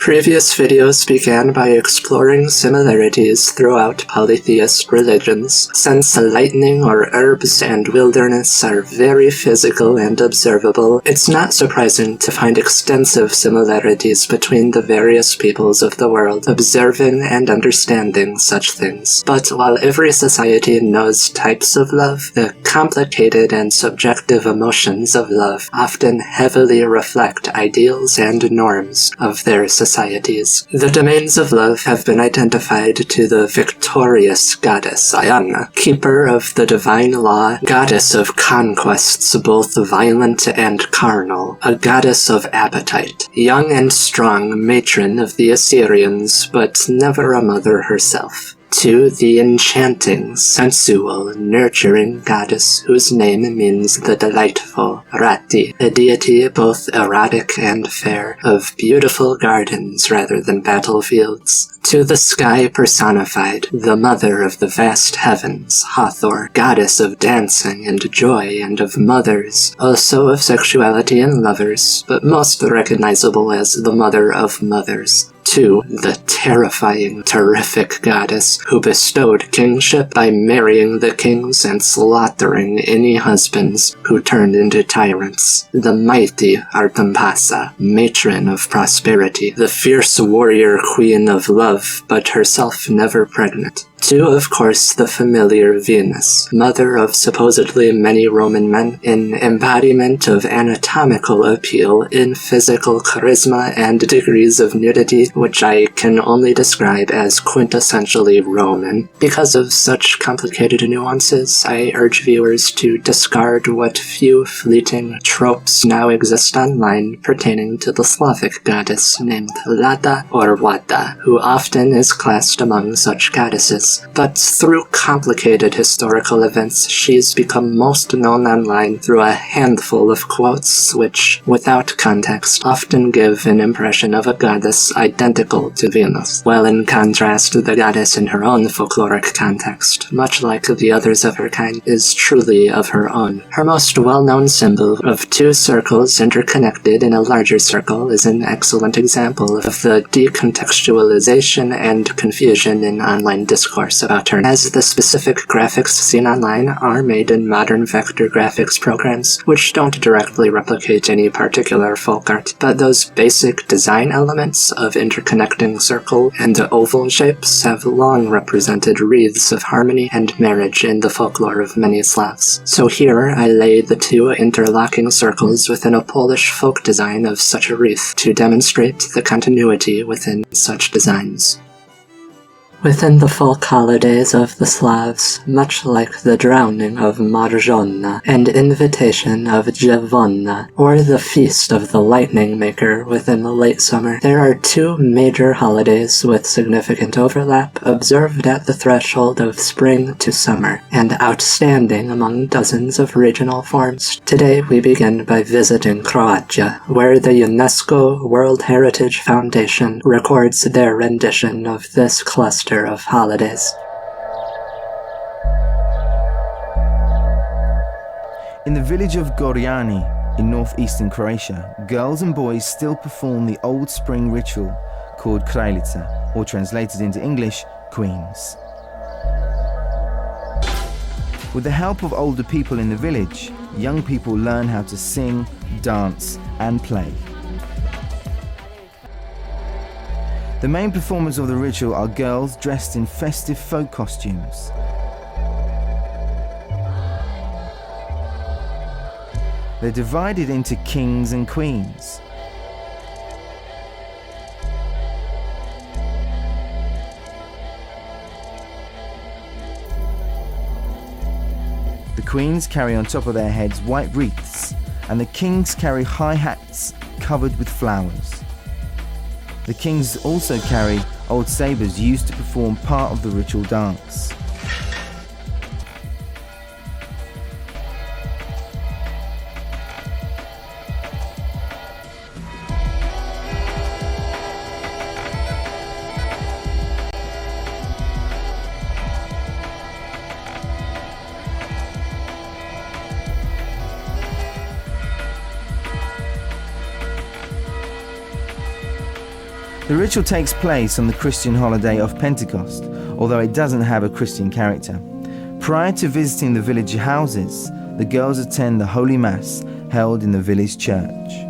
Previous videos began by exploring similarities throughout polytheist religions. Since lightning or herbs and wilderness are very physical and observable, it's not surprising to find extensive similarities between the various peoples of the world, observing and understanding such things. But while every society knows types of love, the complicated and subjective emotions of love often heavily reflect ideals and norms of their societies. The domains of love have been identified to the victorious goddess Dziewanna, keeper of the divine law, goddess of conquests both violent and carnal, a goddess of appetite, young and strong matron of the Assyrians, but never a mother herself. To the enchanting, sensual, nurturing goddess whose name means the delightful, Rati, a deity both erotic and fair, of beautiful gardens rather than battlefields. To the sky personified, the mother of the vast heavens, Hathor, goddess of dancing and joy and of mothers, also of sexuality and lovers, but most recognizable as the mother of mothers. To the terrifying, terrific goddess who bestowed kingship by marrying the kings and slaughtering any husbands who turned into tyrants. The mighty Artampasa, matron of prosperity, the fierce warrior queen of love, but herself never pregnant. To, of course, the familiar Venus, mother of supposedly many Roman men, in embodiment of anatomical appeal, in physical charisma and degrees of nudity, which I can only describe as quintessentially Roman. Because of such complicated nuances, I urge viewers to discard what few fleeting tropes now exist online pertaining to the Slavic goddess named Lada or Łada, who often is classed among such goddesses. But through complicated historical events, she's become most known online through a handful of quotes which, without context, often give an impression of a goddess identical to Venus, while in contrast, the goddess in her own folkloric context, much like the others of her kind, is truly of her own. Her most well-known symbol of two circles interconnected in a larger circle is an excellent example of the decontextualization and confusion in online discourse about her, as the specific graphics seen online are made in modern vector graphics programs, which don't directly replicate any particular folk art, but those basic design elements of interconnecting circle and oval shapes have long represented wreaths of harmony and marriage in the folklore of many Slavs. So here I lay the two interlocking circles within a Polish folk design of such a wreath to demonstrate the continuity within such designs. Within the folk holidays of the Slavs, much like the drowning of Marzanna and invitation of Dziewanna, or the feast of the lightning maker within the late summer, there are two major holidays with significant overlap observed at the threshold of spring to summer, and outstanding among dozens of regional forms. Today we begin by visiting Croatia, where the UNESCO World Heritage Foundation records their rendition of this cluster of holidays. In the village of Gorjani in northeastern Croatia, girls and boys still perform the old spring ritual called Kraljica, or translated into English, Queens. With the help of older people in the village, young people learn how to sing, dance, and play. The main performers of the ritual are girls dressed in festive folk costumes. They're divided into kings and queens. The queens carry on top of their heads white wreaths, and the kings carry high hats covered with flowers. The kings also carry old sabres used to perform part of the ritual dance. The ritual takes place on the Christian holiday of Pentecost, although it doesn't have a Christian character. Prior to visiting the village houses, the girls attend the Holy Mass held in the village church.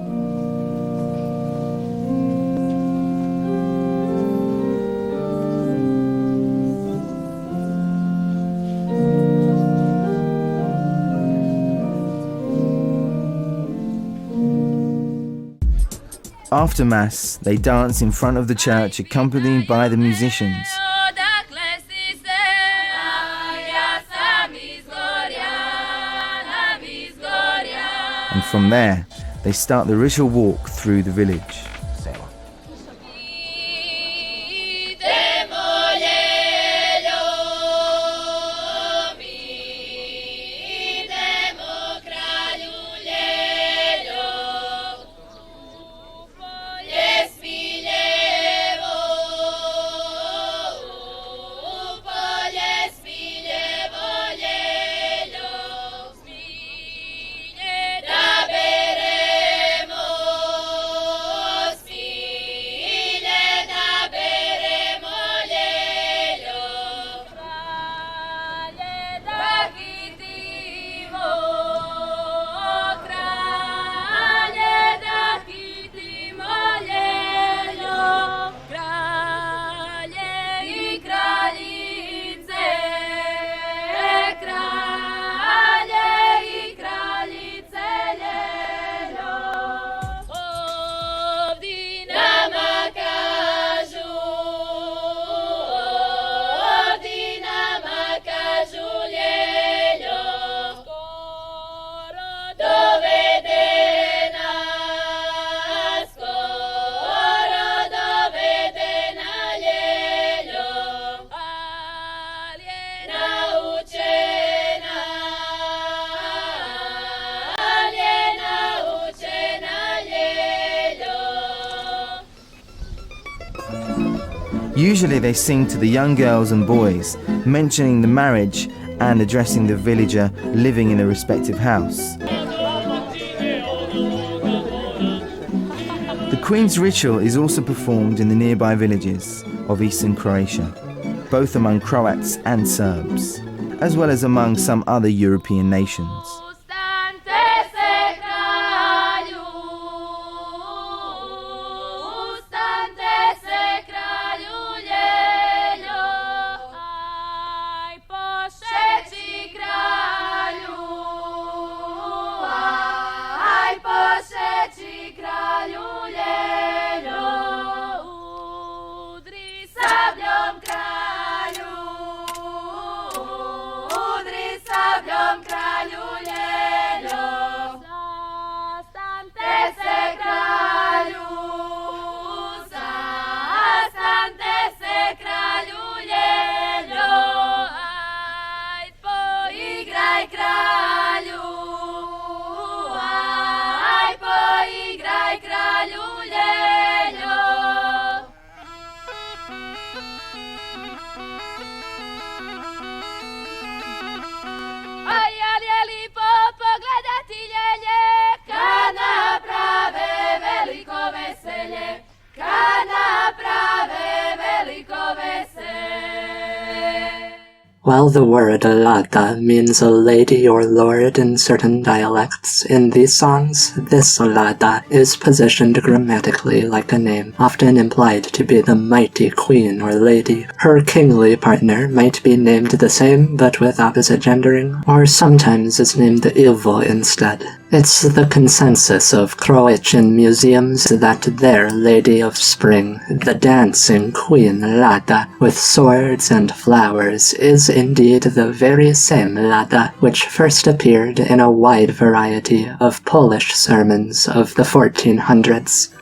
After Mass, they dance in front of the church accompanied by the musicians. And from there, they start the ritual walk through the village. Usually they sing to the young girls and boys, mentioning the marriage and addressing the villager living in a respective house. The Queen's ritual is also performed in the nearby villages of eastern Croatia, both among Croats and Serbs, as well as among some other European nations. While the word Lada means a lady or lord in certain dialects, in these songs, this Lada is positioned grammatically like a name, often implied to be the mighty queen or lady. Her kingly partner might be named the same but with opposite gendering, or sometimes is named Ivo instead. It's the consensus of Croatian museums that their Lady of Spring, the dancing queen Lada, with swords and flowers, is indeed the very same Lada which first appeared in a wide variety of Polish sermons of the 1400s.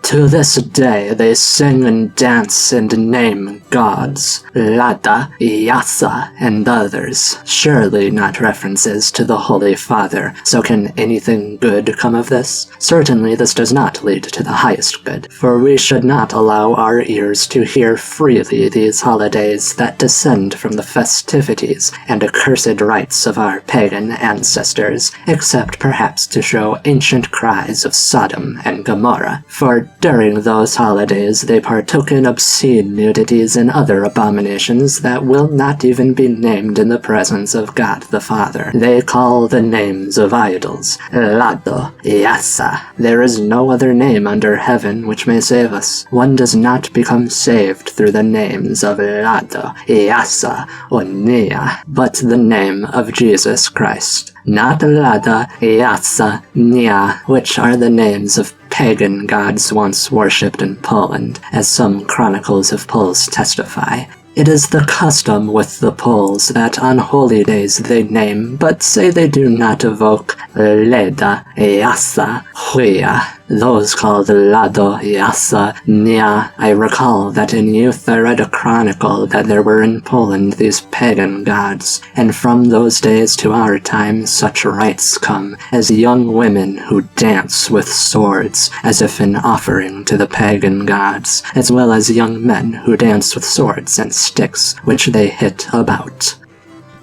To this day they sing and dance and name gods, Lada, Yassa, and others. Surely not references to the Holy Father, so can anything good come of this? Certainly this does not lead to the highest good, for we should not allow our ears to hear freely these holidays that descend from the festivities and accursed rites of our pagan ancestors, except perhaps to show ancient cries of Sodom and Gomorrah, for during those holidays they partook in obscene nudities and other abominations that will not even be named in the presence of God the Father. They call the names of idols, Lado, Yassa. There is no other name under heaven which may save us. One does not become saved through the names of Lado, Yassa, or Nia, but the name of Jesus Christ. Not Lada, Yassa, Nia, which are the names of pagan gods once worshipped in Poland, as some chronicles of Poles testify. It is the custom with the Poles that on holy days they name, but say they do not evoke, Leda, Yassa, Huya. Those called Lado, Yassa, Nia. I recall that in youth I read a chronicle that there were in Poland these pagan gods, and from those days to our time such rites come, as young women who dance with swords, as if an offering to the pagan gods, as well as young men who dance with swords and sticks, which they hit about.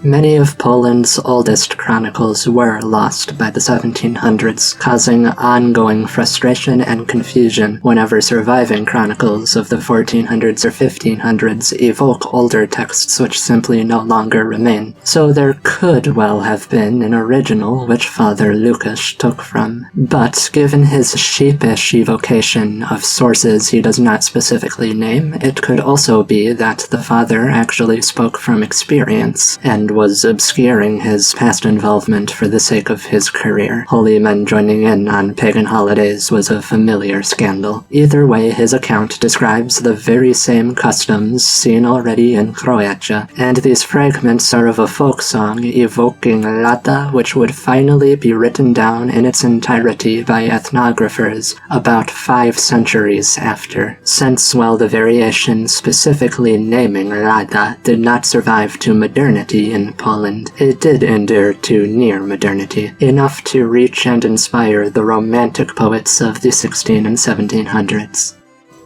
Many of Poland's oldest chronicles were lost by the 1700s, causing ongoing frustration and confusion whenever surviving chronicles of the 1400s or 1500s evoke older texts which simply no longer remain. So there could well have been an original which Father Lucas took from, but given his sheepish evocation of sources he does not specifically name, it could also be that the Father actually spoke from experience, and was obscuring his past involvement for the sake of his career. Holy men joining in on pagan holidays was a familiar scandal. Either way, his account describes the very same customs seen already in Croatia, and these fragments are of a folk song evoking Lada, which would finally be written down in its entirety by ethnographers about 5 centuries after. Since, while the variation specifically naming Lada did not survive to modernity in Poland, it did endure to near modernity, enough to reach and inspire the Romantic poets of the 16 and 1700s.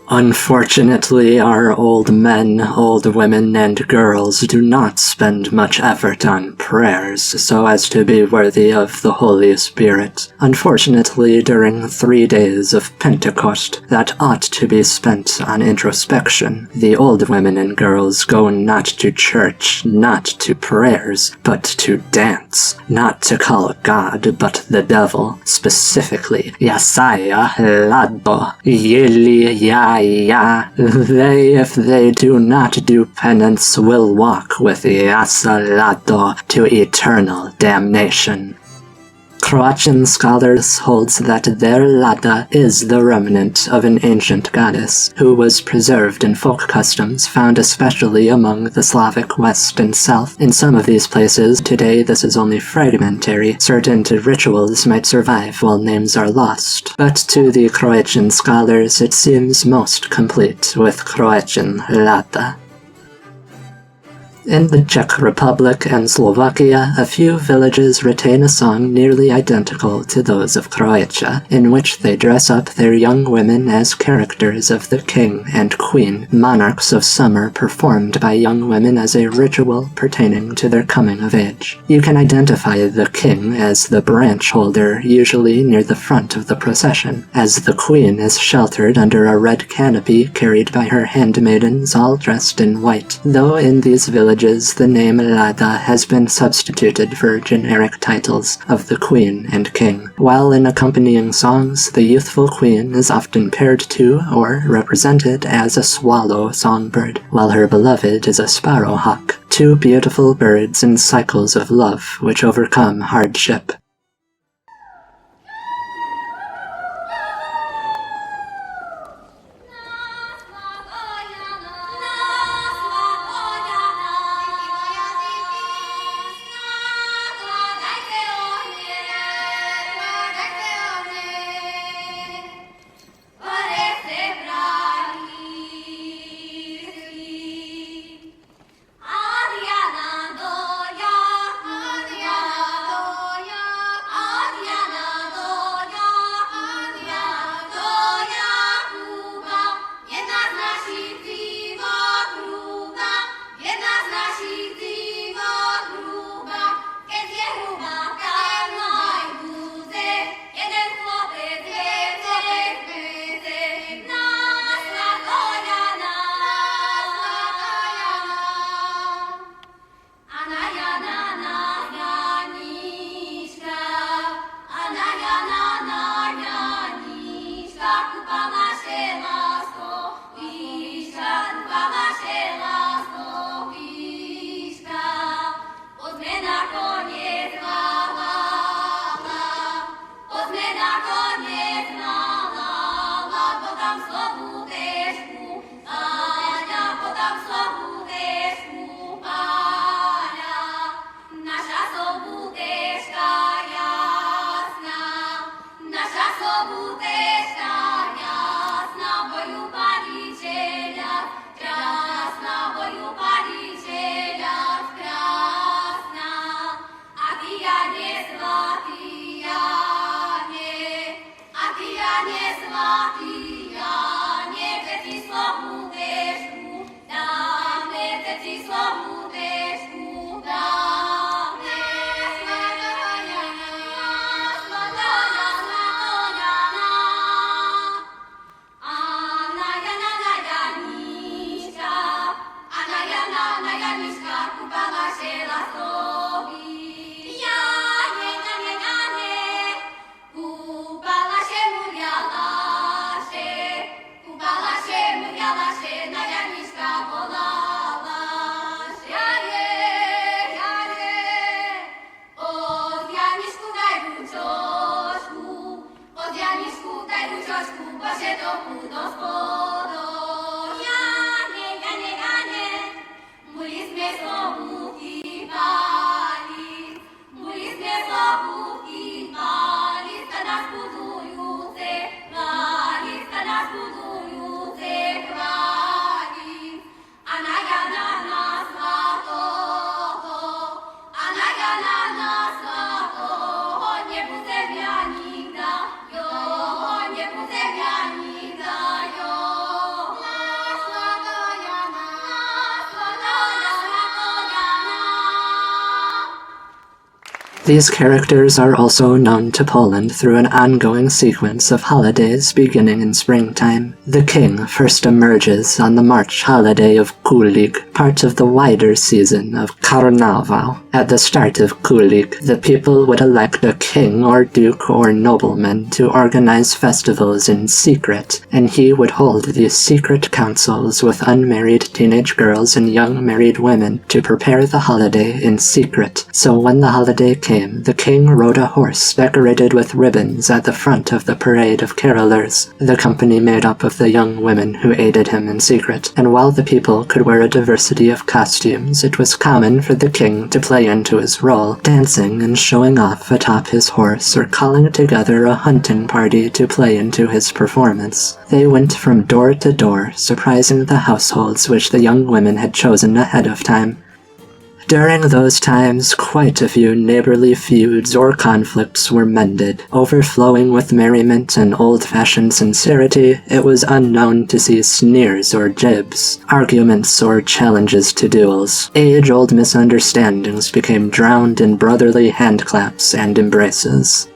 Unfortunately, our old men, old women, and girls do not spend much effort on prayers so as to be worthy of the Holy Spirit. Unfortunately, during 3 days of Pentecost that ought to be spent on introspection, the old women and girls go not to church, not to prayers, but to dance, not to call God, but the devil, specifically Yassa, Ladarkie-Ljelje. They, if they do not do penance, will walk with Yassa Lado to eternal damnation. Croatian scholars holds that their Lada is the remnant of an ancient goddess, who was preserved in folk customs found especially among the Slavic West and South. In some of these places, today this is only fragmentary. Certain rituals might survive while names are lost, but to the Croatian scholars it seems most complete with Croatian Lada. In the Czech Republic and Slovakia, a few villages retain a song nearly identical to those of Croatia, in which they dress up their young women as characters of the king and queen, monarchs of summer, performed by young women as a ritual pertaining to their coming of age. You can identify the king as the branch holder, usually near the front of the procession, as the queen is sheltered under a red canopy carried by her handmaidens all dressed in white, though in these villages the name Lada has been substituted for generic titles of the queen and king, while in accompanying songs the youthful queen is often paired to or represented as a swallow songbird, while her beloved is a sparrowhawk, 2 beautiful birds in cycles of love which overcome hardship. These characters are also known to Poland through an ongoing sequence of holidays beginning in springtime. The king first emerges on the March holiday of Kulig, part of the wider season of Karnawal. At the start of Kulig, the people would elect a king or duke or nobleman to organize festivals in secret, and he would hold these secret councils with unmarried teenage girls and young married women to prepare the holiday in secret. So when the holiday came, the king rode a horse decorated with ribbons at the front of the parade of carolers, the company made up of the young women who aided him in secret, and while the people could wear a diversity of costumes, it was common for the king to play into his role, dancing and showing off atop his horse or calling together a hunting party to play into his performance. They went from door to door, surprising the households which the young women had chosen ahead of time. During those times, quite a few neighborly feuds or conflicts were mended. Overflowing with merriment and old-fashioned sincerity, it was unknown to see sneers or jibes, arguments or challenges to duels. Age-old misunderstandings became drowned in brotherly handclaps and embraces.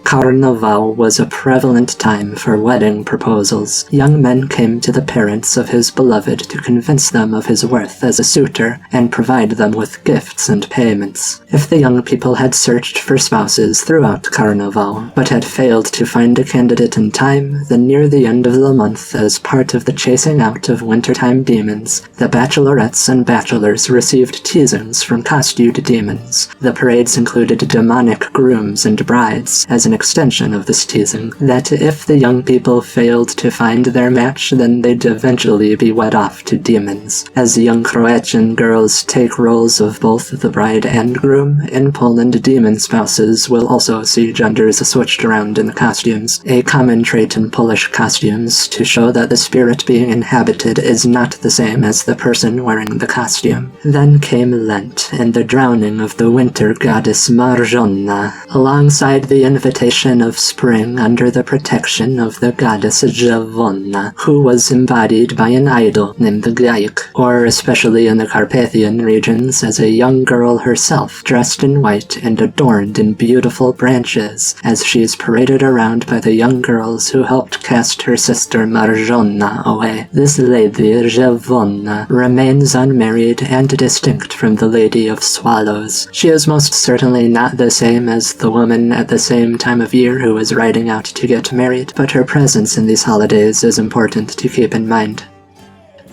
Karnawal was a prevalent time for wedding proposals. Young men came to the parents of his beloved to convince them of his worth as a suitor and provide them with gifts and payments. If the young people had searched for spouses throughout Karnawal, but had failed to find a candidate in time, then near the end of the month, as part of the chasing out of wintertime demons, the bachelorettes and bachelors received teasings from costumed demons. The parades included demonic grooms and brides, as an extension of this teasing, that if the young people failed to find their match, then they'd eventually be wed off to demons. As young Croatian girls take roles of both the bride and groom, in Poland demon spouses will also see genders switched around in the costumes, a common trait in Polish costumes to show that the spirit being inhabited is not the same as the person wearing the costume. Then came Lent, and the drowning of the winter goddess Marzanna, alongside the invitation of spring under the protection of the goddess Dziewanna, who was embodied by an idol named the Gaik, or especially in the Carpathian regions as a young girl herself, dressed in white and adorned in beautiful branches, as she is paraded around by the young girls who helped cast her sister Marzanna away. This lady, Dziewanna, remains unmarried and distinct from the Lady of Swallows. She is most certainly not the same as the woman at the same time of year who is riding out to get married, but her presence in these holidays is important to keep in mind.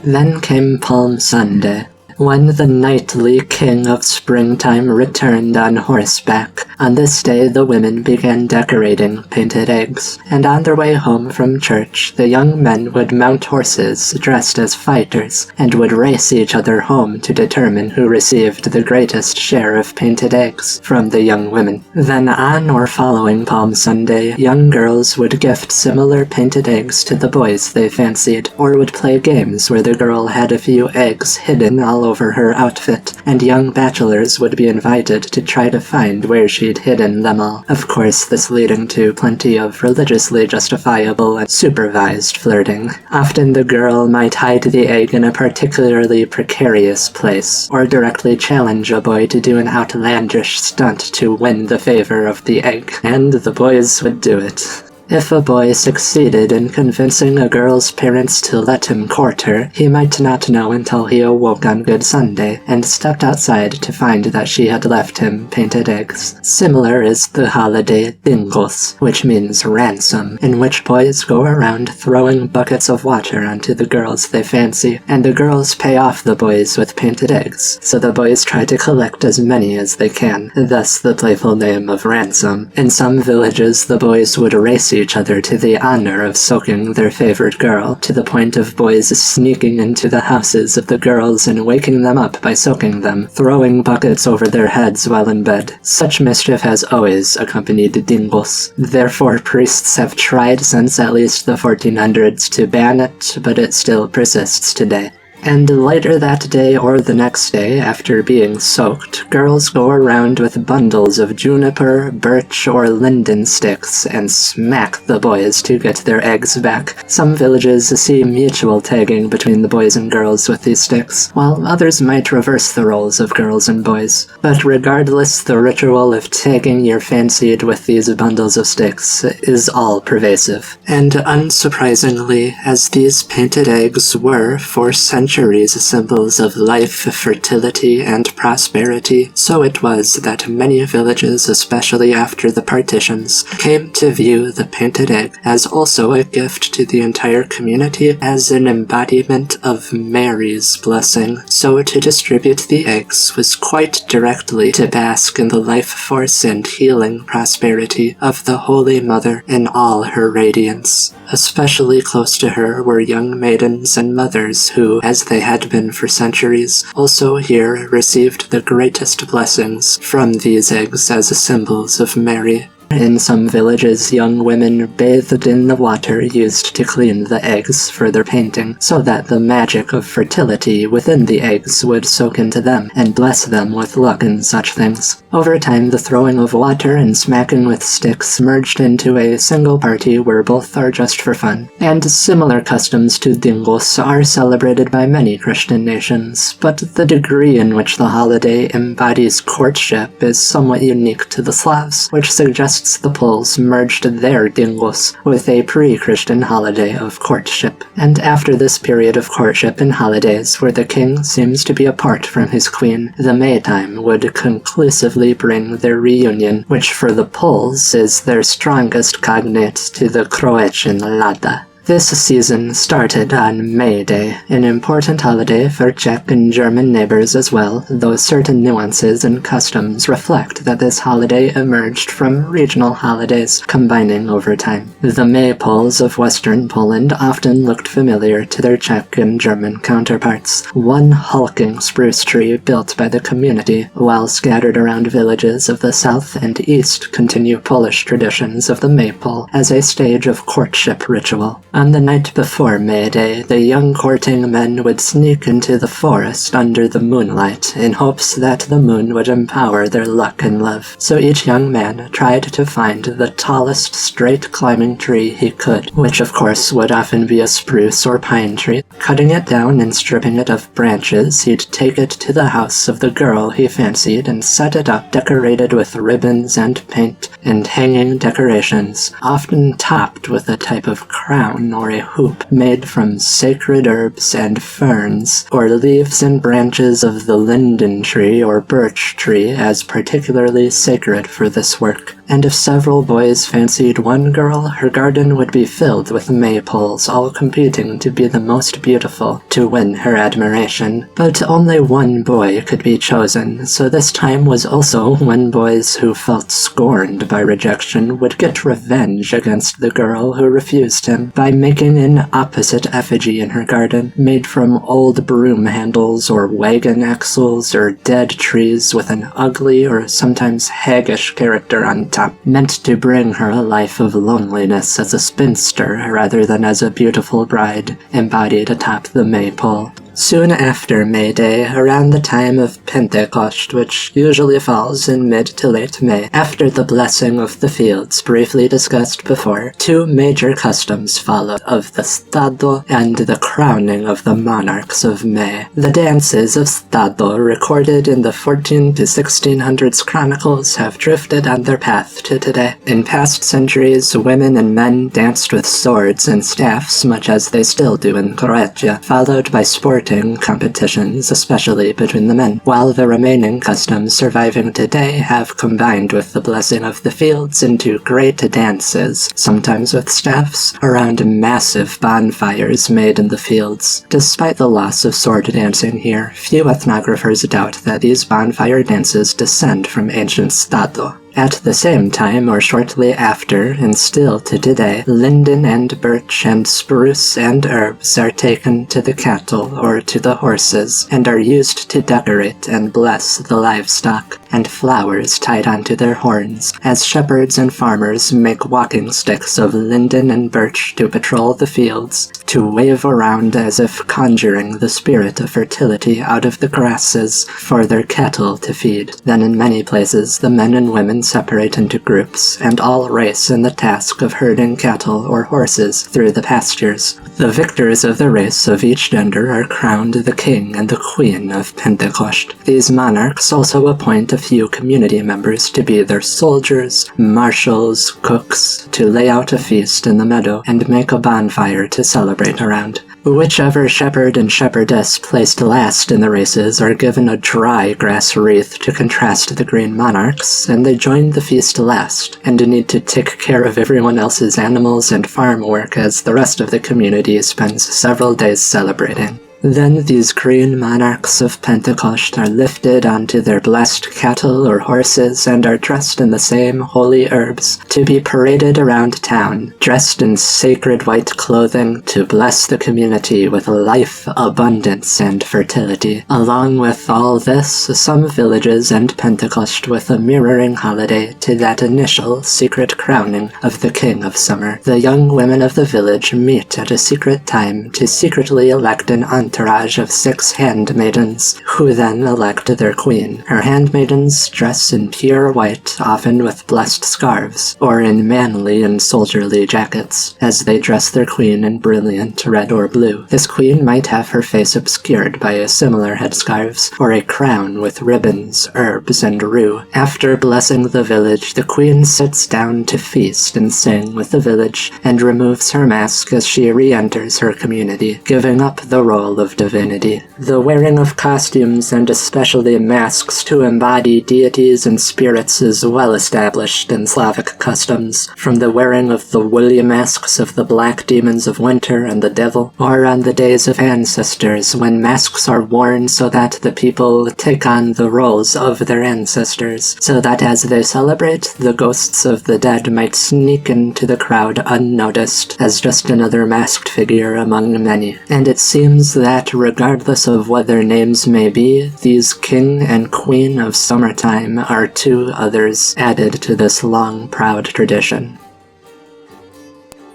Then came Palm Sunday, when the knightly king of springtime returned on horseback. On this day the women began decorating painted eggs, and on their way home from church the young men would mount horses dressed as fighters, and would race each other home to determine who received the greatest share of painted eggs from the young women. Then on or following Palm Sunday, young girls would gift similar painted eggs to the boys they fancied, or would play games where the girl had a few eggs hidden all over her outfit, and young bachelors would be invited to try to find where she'd hidden them all. Of course, this leading to plenty of religiously justifiable and supervised flirting. Often the girl might hide the egg in a particularly precarious place, or directly challenge a boy to do an outlandish stunt to win the favor of the egg, and the boys would do it. If a boy succeeded in convincing a girl's parents to let him court her, he might not know until he awoke on Good Sunday and stepped outside to find that she had left him painted eggs. Similar is the holiday Dingos, which means ransom, in which boys go around throwing buckets of water onto the girls they fancy, and the girls pay off the boys with painted eggs, so the boys try to collect as many as they can, thus the playful name of ransom. In some villages, the boys would race each other to the honor of soaking their favorite girl, to the point of boys sneaking into the houses of the girls and waking them up by soaking them, throwing buckets over their heads while in bed. Such mischief has always accompanied dingos. Therefore, priests have tried since at least the 1400s to ban it, but it still persists today. And later that day or the next day, after being soaked, girls go around with bundles of juniper, birch, or linden sticks and smack the boys to get their eggs back. Some villages see mutual tagging between the boys and girls with these sticks, while others might reverse the roles of girls and boys. But regardless, the ritual of tagging your fancied with these bundles of sticks is all pervasive. And unsurprisingly, as these painted eggs were, for centuries, symbols of life, fertility, and prosperity, so it was that many villages, especially after the partitions, came to view the painted egg as also a gift to the entire community, as an embodiment of Mary's blessing. So to distribute the eggs was quite directly to bask in the life force and healing prosperity of the Holy Mother in all her radiance. Especially close to her were young maidens and mothers who, as they had been for centuries, also here received the greatest blessings from these eggs as symbols of Mary. In some villages, young women bathed in the water used to clean the eggs for their painting, so that the magic of fertility within the eggs would soak into them and bless them with luck and such things. Over time, the throwing of water and smacking with sticks merged into a single party where both are just for fun, and similar customs to dingos are celebrated by many Christian nations, but the degree in which the holiday embodies courtship is somewhat unique to the Slavs, which suggests the Poles merged their dingos with a pre-Christian holiday of courtship. And after this period of courtship and holidays, where the king seems to be apart from his queen, the Maytime would conclusively bring their reunion, which for the Poles is their strongest cognate to the Croatian Lada. This season started on May Day, an important holiday for Czech and German neighbors as well, though certain nuances and customs reflect that this holiday emerged from regional holidays, combining over time. The maypoles of western Poland often looked familiar to their Czech and German counterparts, one hulking spruce tree built by the community, while scattered around villages of the south and east continue Polish traditions of the maypole as a stage of courtship ritual. On the night before May Day, the young courting men would sneak into the forest under the moonlight in hopes that the moon would empower their luck and love. So each young man tried to find the tallest straight climbing tree he could, which of course would often be a spruce or pine tree. Cutting it down and stripping it of branches, he'd take it to the house of the girl he fancied and set it up decorated with ribbons and paint and hanging decorations, often topped with a type of crown or a hoop made from sacred herbs and ferns, or leaves and branches of the linden tree or birch tree as particularly sacred for this work. And if several boys fancied one girl, her garden would be filled with maypoles, all competing to be the most beautiful, to win her admiration. But only one boy could be chosen, so this time was also when boys who felt scorned by rejection would get revenge against the girl who refused him by making an opposite effigy in her garden, made from old broom handles or wagon axles or dead trees with an ugly or sometimes haggish character on top, meant to bring her a life of loneliness as a spinster rather than as a beautiful bride, embodied atop the maypole. Soon after May Day, around the time of Pentecost, which usually falls in mid to late May, after the blessing of the fields briefly discussed before, two major customs follow of the Stado and the crowning of the monarchs of May. The dances of Stado, recorded in the 14 to 1600s chronicles, have drifted on their path to today. In past centuries, women and men danced with swords and staffs, much as they still do in Croatia, followed by sporting competitions, especially between the men, while the remaining customs surviving today have combined with the blessing of the fields into great dances, sometimes with staffs, around massive bonfires made in the fields. Despite the loss of sword dancing here, few ethnographers doubt that these bonfire dances descend from ancient Stado. At the same time or shortly after, and still to today, linden and birch and spruce and herbs are taken to the cattle or to the horses and are used to decorate and bless the livestock, and flowers tied onto their horns, as shepherds and farmers make walking sticks of linden and birch to patrol the fields, to wave around as if conjuring the spirit of fertility out of the grasses for their cattle to feed. Then in many places the men and women separate into groups, and all race in the task of herding cattle or horses through the pastures. The victors of the race of each gender are crowned the king and the queen of Pentecost. These monarchs also appoint a few community members to be their soldiers, marshals, cooks, to lay out a feast in the meadow and make a bonfire to celebrate around. Whichever shepherd and shepherdess placed last in the races are given a dry grass wreath to contrast the green monarchs, and they join the feast last, and need to take care of everyone else's animals and farm work as the rest of the community spends several days celebrating. Then these green monarchs of Pentecost are lifted onto their blessed cattle or horses and are dressed in the same holy herbs to be paraded around town, dressed in sacred white clothing to bless the community with life, abundance, and fertility. Along with all this, some villages end Pentecost with a mirroring holiday to that initial secret crowning of the King of Summer. The young women of the village meet at a secret time to secretly elect an entourage of 6 handmaidens, who then elect their queen. Her handmaidens dress in pure white, often with blessed scarves, or in manly and soldierly jackets, as they dress their queen in brilliant red or blue. This queen might have her face obscured by a similar headscarves, or a crown with ribbons, herbs, and rue. After blessing the village, the queen sits down to feast and sing with the village, and removes her mask as she re-enters her community, giving up the role of divinity. The wearing of costumes, and especially masks to embody deities and spirits, is well established in Slavic customs, from the wearing of the woolly masks of the black demons of winter and the devil, or on the days of ancestors, when masks are worn so that the people take on the roles of their ancestors, so that as they celebrate, the ghosts of the dead might sneak into the crowd unnoticed, as just another masked figure among many. And it seems that regardless of what their names may be, these king and queen of summertime are 2 others added to this long, proud tradition.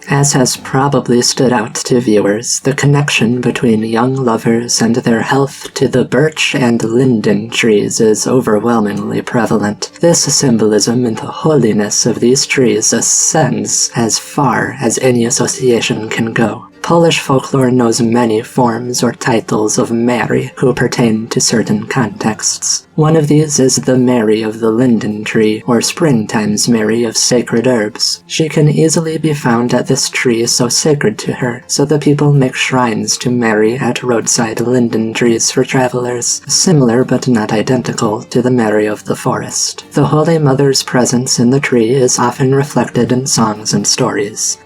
As has probably stood out to viewers, the connection between young lovers and their health to the birch and linden trees is overwhelmingly prevalent. This symbolism and the holiness of these trees ascends as far as any association can go. Polish folklore knows many forms or titles of Mary who pertain to certain contexts. One of these is the Mary of the linden tree, or springtime's Mary of sacred herbs. She can easily be found at this tree so sacred to her, so the people make shrines to Mary at roadside linden trees for travelers, similar but not identical to the Mary of the forest. The Holy Mother's presence in the tree is often reflected in songs and stories.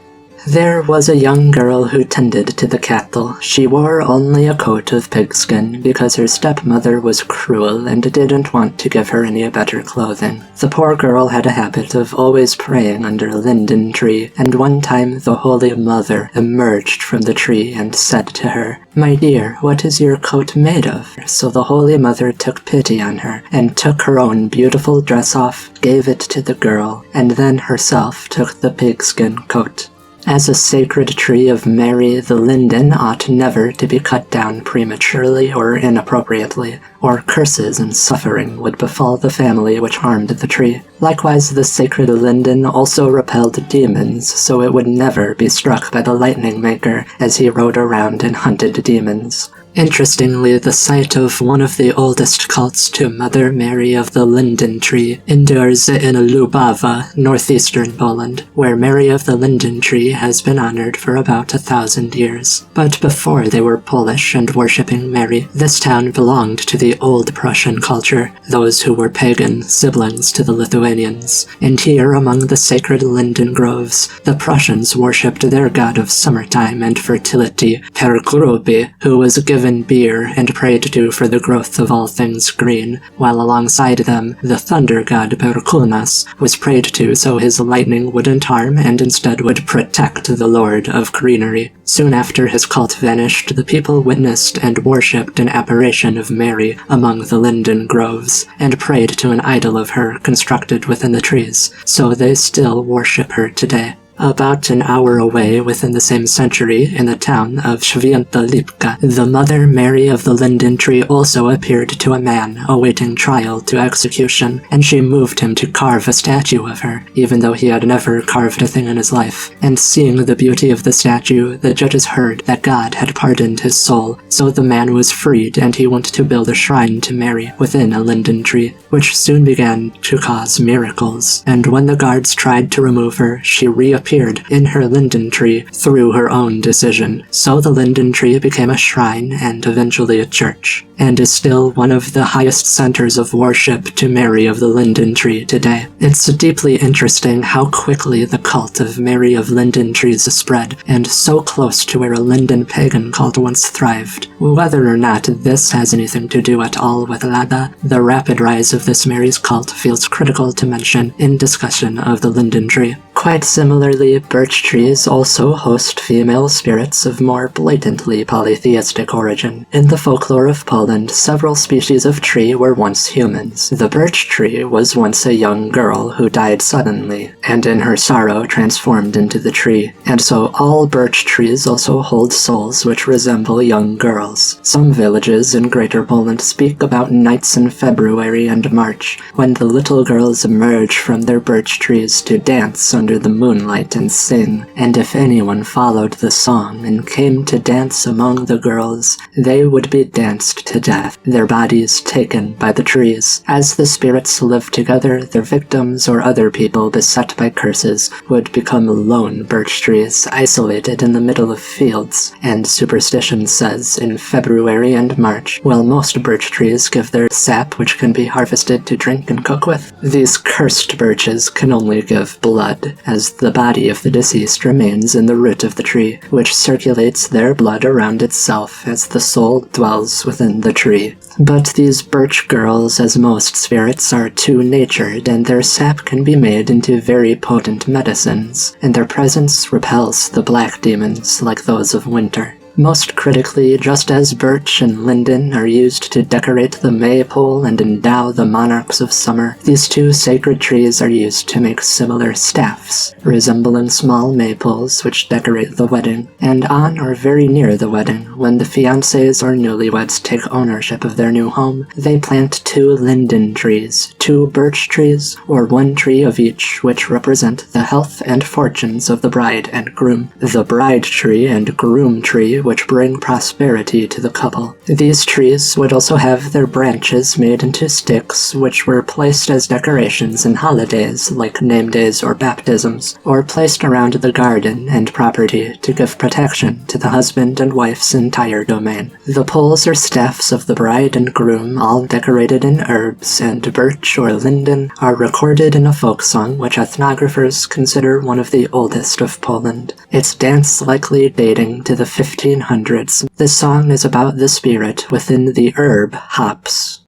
There was a young girl who tended to the cattle. She wore only a coat of pigskin because her stepmother was cruel and didn't want to give her any better clothing. The poor girl had a habit of always praying under a linden tree, and one time the Holy Mother emerged from the tree and said to her, "My dear, what is your coat made of?" So the Holy Mother took pity on her and took her own beautiful dress off, gave it to the girl, and then herself took the pigskin coat. As a sacred tree of Mary, the linden ought never to be cut down prematurely or inappropriately, or curses and suffering would befall the family which harmed the tree. Likewise, the sacred linden also repelled demons, so it would never be struck by the lightning maker as he rode around and hunted demons. Interestingly, the site of one of the oldest cults to Mother Mary of the Linden Tree endures in Lubawa, northeastern Poland, where Mary of the Linden Tree has been honored for about 1,000 years. But before they were Polish and worshipping Mary, this town belonged to the Old Prussian culture, those who were pagan, siblings to the Lithuanians. And here, among the sacred linden groves, the Prussians worshipped their god of summertime and fertility, Per Gruby, who was given given beer and prayed to for the growth of all things green, while alongside them, the thunder god Perkunas was prayed to so his lightning wouldn't harm and instead would protect the lord of greenery. Soon after his cult vanished, the people witnessed and worshipped an apparition of Mary among the linden groves, and prayed to an idol of her constructed within the trees, so they still worship her today. About an hour away within the same century, in the town of Święta Lipka, the Mother Mary of the linden tree also appeared to a man awaiting trial to execution, and she moved him to carve a statue of her, even though he had never carved a thing in his life. And seeing the beauty of the statue, the judges heard that God had pardoned his soul, so the man was freed and he went to build a shrine to Mary within a linden tree, which soon began to cause miracles. And when the guards tried to remove her, she reappeared in her linden tree through her own decision. So the linden tree became a shrine and eventually a church, and is still one of the highest centers of worship to Mary of the linden tree today. It's deeply interesting how quickly the cult of Mary of linden trees spread, and so close to where a linden pagan cult once thrived. Whether or not this has anything to do at all with Lada, the rapid rise of this Mary's cult feels critical to mention in discussion of the linden tree. Quite similarly, birch trees also host female spirits of more blatantly polytheistic origin. In the folklore of Poland, several species of tree were once humans. The birch tree was once a young girl who died suddenly, and in her sorrow transformed into the tree. And so all birch trees also hold souls which resemble young girls. Some villages in Greater Poland speak about nights in February and March, when the little girls emerge from their birch trees to dance under the moonlight and sing, and if anyone followed the song and came to dance among the girls, they would be danced to death, their bodies taken by the trees. As the spirits lived together, their victims or other people beset by curses would become lone birch trees, isolated in the middle of fields, and superstition says in February and March, while most birch trees give their sap which can be harvested to drink and cook with, these cursed birches can only give blood, as the body of the deceased remains in the root of the tree, which circulates their blood around itself as the soul dwells within the tree. But these birch girls, as most spirits, are two-natured, and their sap can be made into very potent medicines, and their presence repels the black demons like those of winter. Most critically, just as birch and linden are used to decorate the maypole and endow the monarchs of summer, these two sacred trees are used to make similar staffs, resembling small maypoles which decorate the wedding. And on or very near the wedding, when the fiancés or newlyweds take ownership of their new home, they plant two linden trees, two birch trees, or one tree of each, which represent the health and fortunes of the bride and groom. The bride tree and groom tree which bring prosperity to the couple. These trees would also have their branches made into sticks, which were placed as decorations in holidays like name days or baptisms, or placed around the garden and property to give protection to the husband and wife's entire domain. The poles or staffs of the bride and groom, all decorated in herbs and birch or linden, are recorded in a folk song which ethnographers consider one of the oldest of Poland. Its dance likely dating to the 1500s. This song is about the spirit within the herb hops.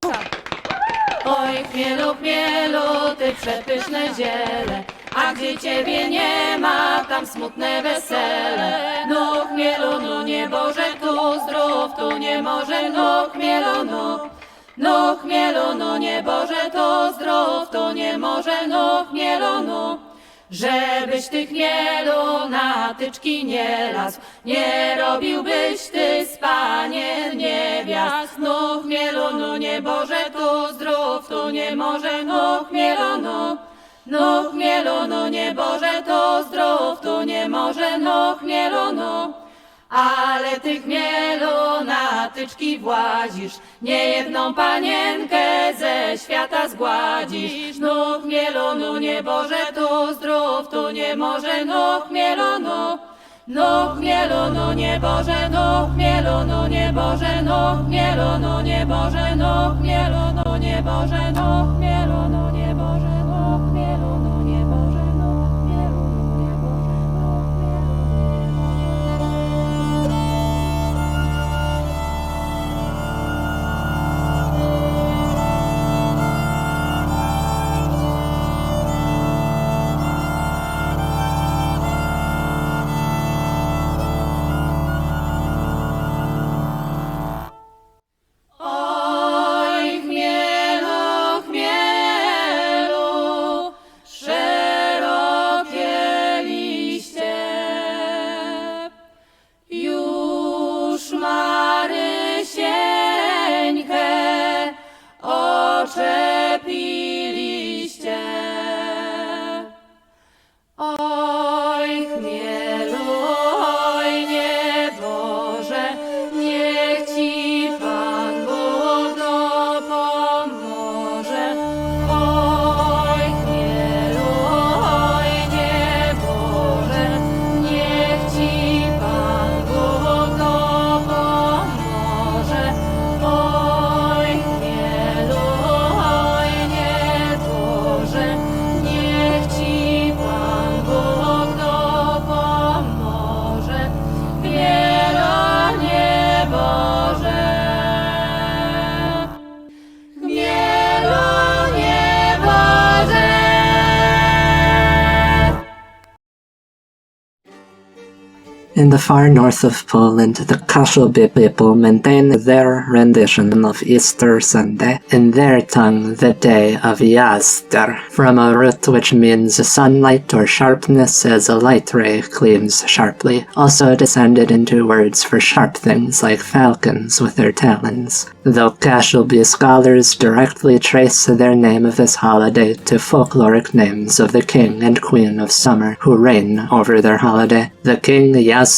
Oj, chmielu, chmielu, ty przepyszne ziele, a gdzie ciebie nie ma, tam smutne wesele. No chmielu, no nie Boże, tu zdrów, tu nie może, no chmielu, no. No chmielu, no nie Boże, to zdrów, tu nie może, no chmielu, no. Żebyś ty chmielu na tyczki nie lazł, nie robiłbyś ty z panien niewiast. No chmielu, no nie Boże, tu zdrów, tu nie może, no chmielu, no. No chmielu, no nie Boże, to zdrów, tu nie może, no chmielu, no. Ale ty chmielu na tyczki włazisz, niejedną panienkę ze świata zgładzisz. No chmielu, no nie Boże, tu zdrów, tu nie może, no chmielu, no. No chmielu, no nie Boże, no chmielu, no nie Boże, no chmielu, no nie Boże, no chmielu, no nie Boże, no chmielu, no nie Boże, no chmielu, no nie Boże, no chmielu, no nie Boże, no chmielu. In the far north of Poland, the Kashubi people maintain their rendition of Easter Sunday, in their tongue the day of Jaster, from a root which means sunlight or sharpness as a light ray gleams sharply, also descended into words for sharp things like falcons with their talons. Though Kashubi scholars directly trace their name of this holiday to folkloric names of the king and queen of summer who reign over their holiday. The king Jaster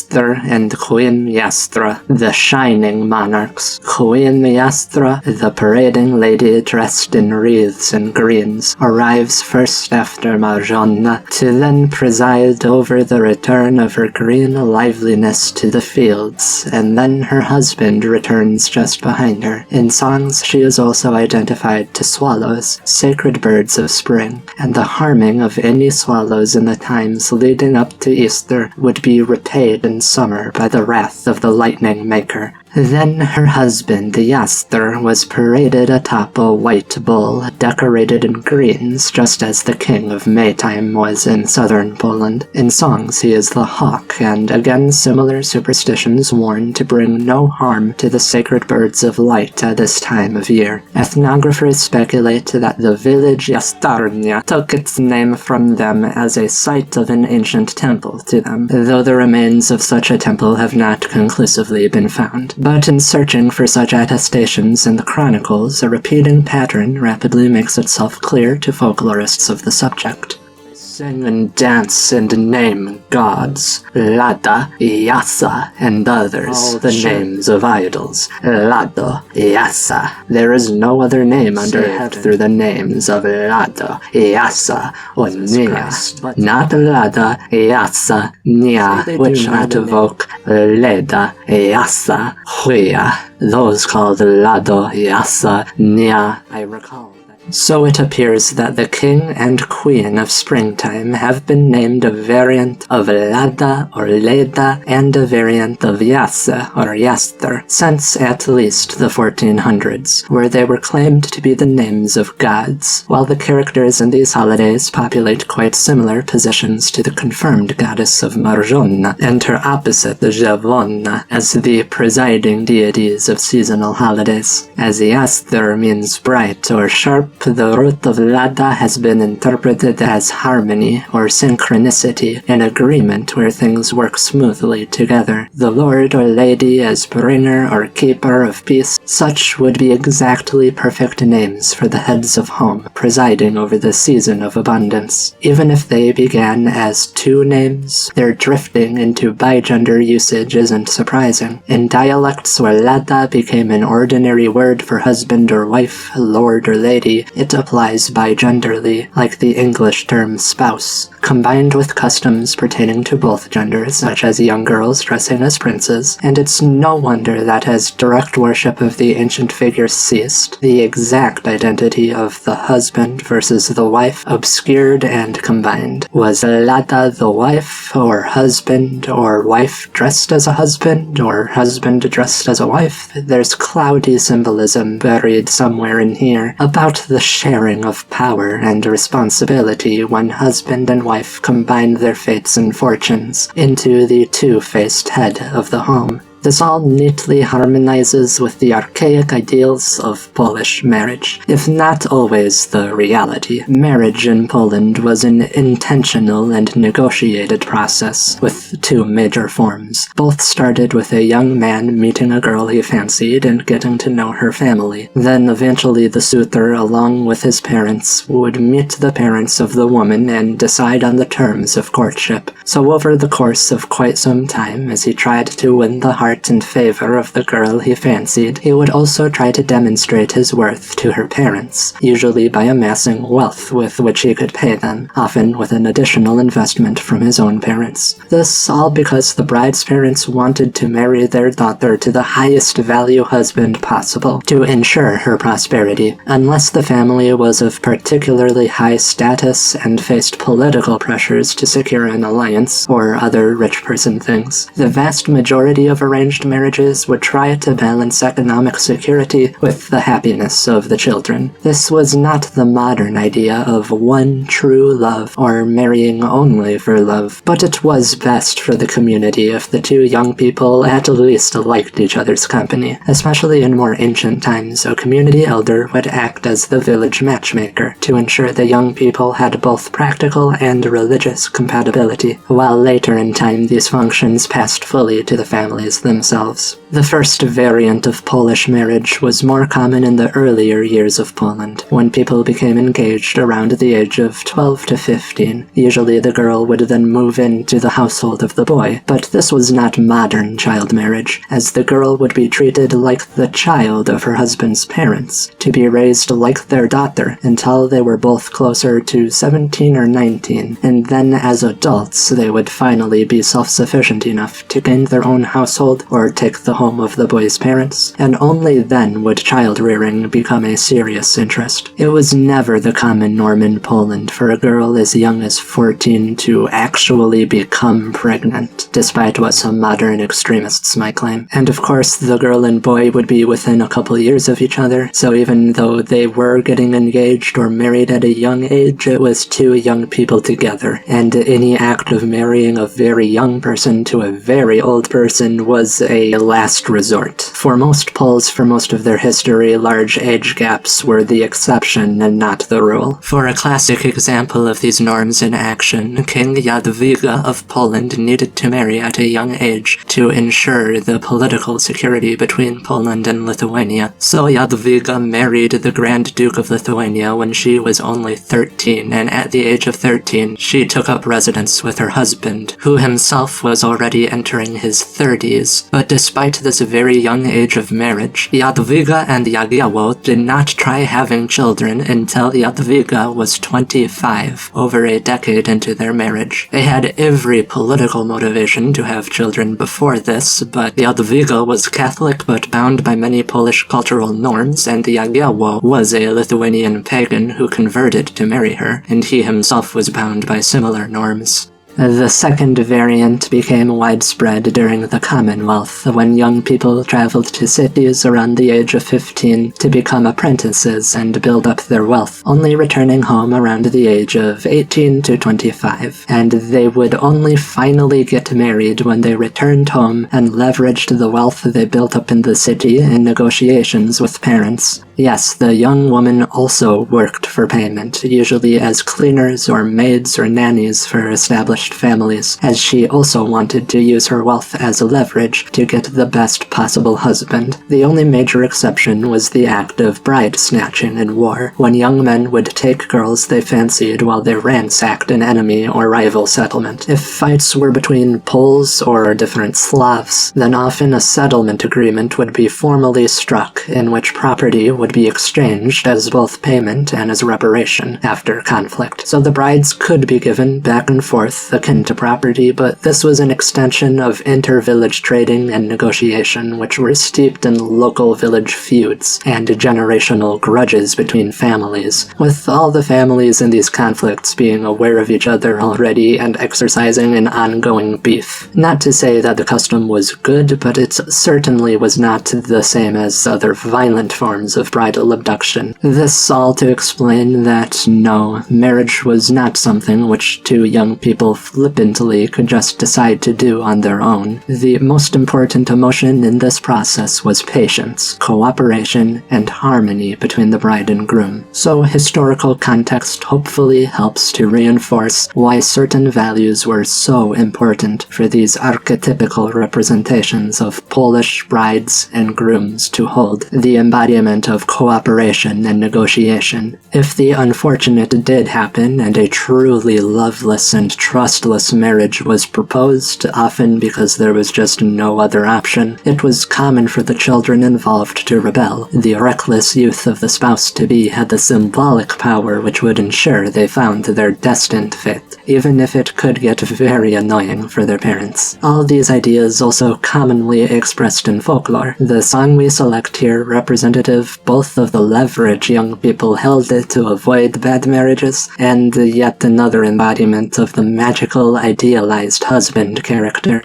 and queen Jastra, the shining monarchs. Queen Jastra, the parading lady dressed in wreaths and greens, arrives first after Marzanna to then preside over the return of her green liveliness to the fields, and then her husband returns just behind her. In songs, she is also identified to swallows, sacred birds of spring, and the harming of any swallows in the times leading up to Easter would be repaid in summer by the wrath of the lightning maker. Then her husband, Jaster, was paraded atop a white bull, decorated in greens, just as the king of Maytime was in southern Poland. In songs, he is the hawk, and again similar superstitions warn to bring no harm to the sacred birds of light at this time of year. Ethnographers speculate that the village Jastarnia took its name from them as a site of an ancient temple to them, though the remains of such a temple have not conclusively been found. But in searching for such attestations in the chronicles, a repeating pattern rapidly makes itself clear to folklorists of the subject. They sing and dance and name gods, Lada, Yassa, and others, the names of idols, Lado, Yassa. There is no other name under heaven through the names of Lado, Yassa, or Nia. Not Lada, Yassa, Nia, which might evoke Leda, Yassa, Huya, those called Lado, Yassa, Nia, I recall. So it appears that the king and queen of springtime have been named a variant of Lada or Leda and a variant of Yassa or Jaster since at least the 1400s, where they were claimed to be the names of gods, while the characters in these holidays populate quite similar positions to the confirmed goddess of Marzanna and her opposite, the Dziewanna, as the presiding deities of seasonal holidays. As Jaster means bright or sharp, the root of Lada has been interpreted as harmony or synchronicity, an agreement where things work smoothly together. The lord or lady as bringer or keeper of peace, such would be exactly perfect names for the heads of home presiding over the season of abundance. Even if they began as two names, their drifting into bigender usage isn't surprising. In dialects where Lada became an ordinary word for husband or wife, lord or lady, it applies bigenderly, like the English term spouse, combined with customs pertaining to both genders, such as young girls dressing as princes, and it's no wonder that as direct worship of the ancient figures ceased, the exact identity of the husband versus the wife obscured and combined. Was Lada the wife, or husband, or wife dressed as a husband, or husband dressed as a wife? There's cloudy symbolism buried somewhere in here about the sharing of power and responsibility when husband and wife combine their fates and fortunes into the two-faced head of the home. This all neatly harmonizes with the archaic ideals of Polish marriage. If not always the reality, marriage in Poland was an intentional and negotiated process with two major forms. Both started with a young man meeting a girl he fancied and getting to know her family. Then eventually the suitor, along with his parents, would meet the parents of the woman and decide on the terms of courtship. So over the course of quite some time, as he tried to win the heart and favor of the girl he fancied, he would also try to demonstrate his worth to her parents, usually by amassing wealth with which he could pay them, often with an additional investment from his own parents. This all because the bride's parents wanted to marry their daughter to the highest value husband possible, to ensure her prosperity. Unless the family was of particularly high status and faced political pressures to secure an alliance, or other rich person things, the vast majority of arrangements arranged marriages would try to balance economic security with the happiness of the children. This was not the modern idea of one true love or marrying only for love, but it was best for the community if the two young people at least liked each other's company. Especially in more ancient times, a community elder would act as the village matchmaker to ensure the young people had both practical and religious compatibility, while later in time these functions passed fully to the families themselves. The first variant of Polish marriage was more common in the earlier years of Poland, when people became engaged around the age of 12 to 15. Usually the girl would then move into the household of the boy, but this was not modern child marriage, as the girl would be treated like the child of her husband's parents, to be raised like their daughter until they were both closer to 17 or 19, and then as adults they would finally be self-sufficient enough to gain their own household or take the home of the boy's parents, and only then would child-rearing become a serious interest. It was never the common norm in Poland for a girl as young as 14 to actually become pregnant, despite what some modern extremists might claim. And of course, the girl and boy would be within a couple years of each other, so even though they were getting engaged or married at a young age, it was two young people together, and any act of marrying a very young person to a very old person was a last resort. For most Poles, for most of their history, large age gaps were the exception and not the rule. For a classic example of these norms in action, King Jadwiga of Poland needed to marry at a young age to ensure the political security between Poland and Lithuania. So Jadwiga married the Grand Duke of Lithuania when she was only 13, and at the age of 13, she took up residence with her husband, who himself was already entering his 30s. But despite this very young age of marriage, Jadwiga and Jagiełło did not try having children until Jadwiga was 25, over a decade into their marriage. They had every political motivation to have children before this, but Jadwiga was Catholic but bound by many Polish cultural norms, and Jagiełło was a Lithuanian pagan who converted to marry her, and he himself was bound by similar norms. The second variant became widespread during the Commonwealth, when young people traveled to cities around the age of 15 to become apprentices and build up their wealth, only returning home around the age of 18 to 25, and they would only finally get married when they returned home and leveraged the wealth they built up in the city in negotiations with parents. Yes, the young woman also worked for payment, usually as cleaners or maids or nannies for established families, as she also wanted to use her wealth as leverage to get the best possible husband. The only major exception was the act of bride snatching in war, when young men would take girls they fancied while they ransacked an enemy or rival settlement. If fights were between Poles or different Slavs, then often a settlement agreement would be formally struck, in which property would be exchanged as both payment and as reparation after conflict. So the brides could be given back and forth akin to property, but this was an extension of inter-village trading and negotiation, which were steeped in local village feuds and generational grudges between families, with all the families in these conflicts being aware of each other already and exercising an ongoing beef. Not to say that the custom was good, but it certainly was not the same as other violent forms of bridal abduction. This all to explain that, no, marriage was not something which two young people flippantly could just decide to do on their own. The most important emotion in this process was patience, cooperation, and harmony between the bride and groom. So historical context hopefully helps to reinforce why certain values were so important for these archetypical representations of Polish brides and grooms to hold, the embodiment of cooperation and negotiation. If the unfortunate did happen and a truly loveless and trustless marriage was proposed, often because there was just no other option, it was common for the children involved to rebel. The reckless youth of the spouse-to-be had the symbolic power which would ensure they found their destined fate, even if it could get very annoying for their parents. All these ideas also commonly expressed in folklore. The song we select here representative both of the leverage young people held to avoid bad marriages, and yet another embodiment of the magical, idealized husband character.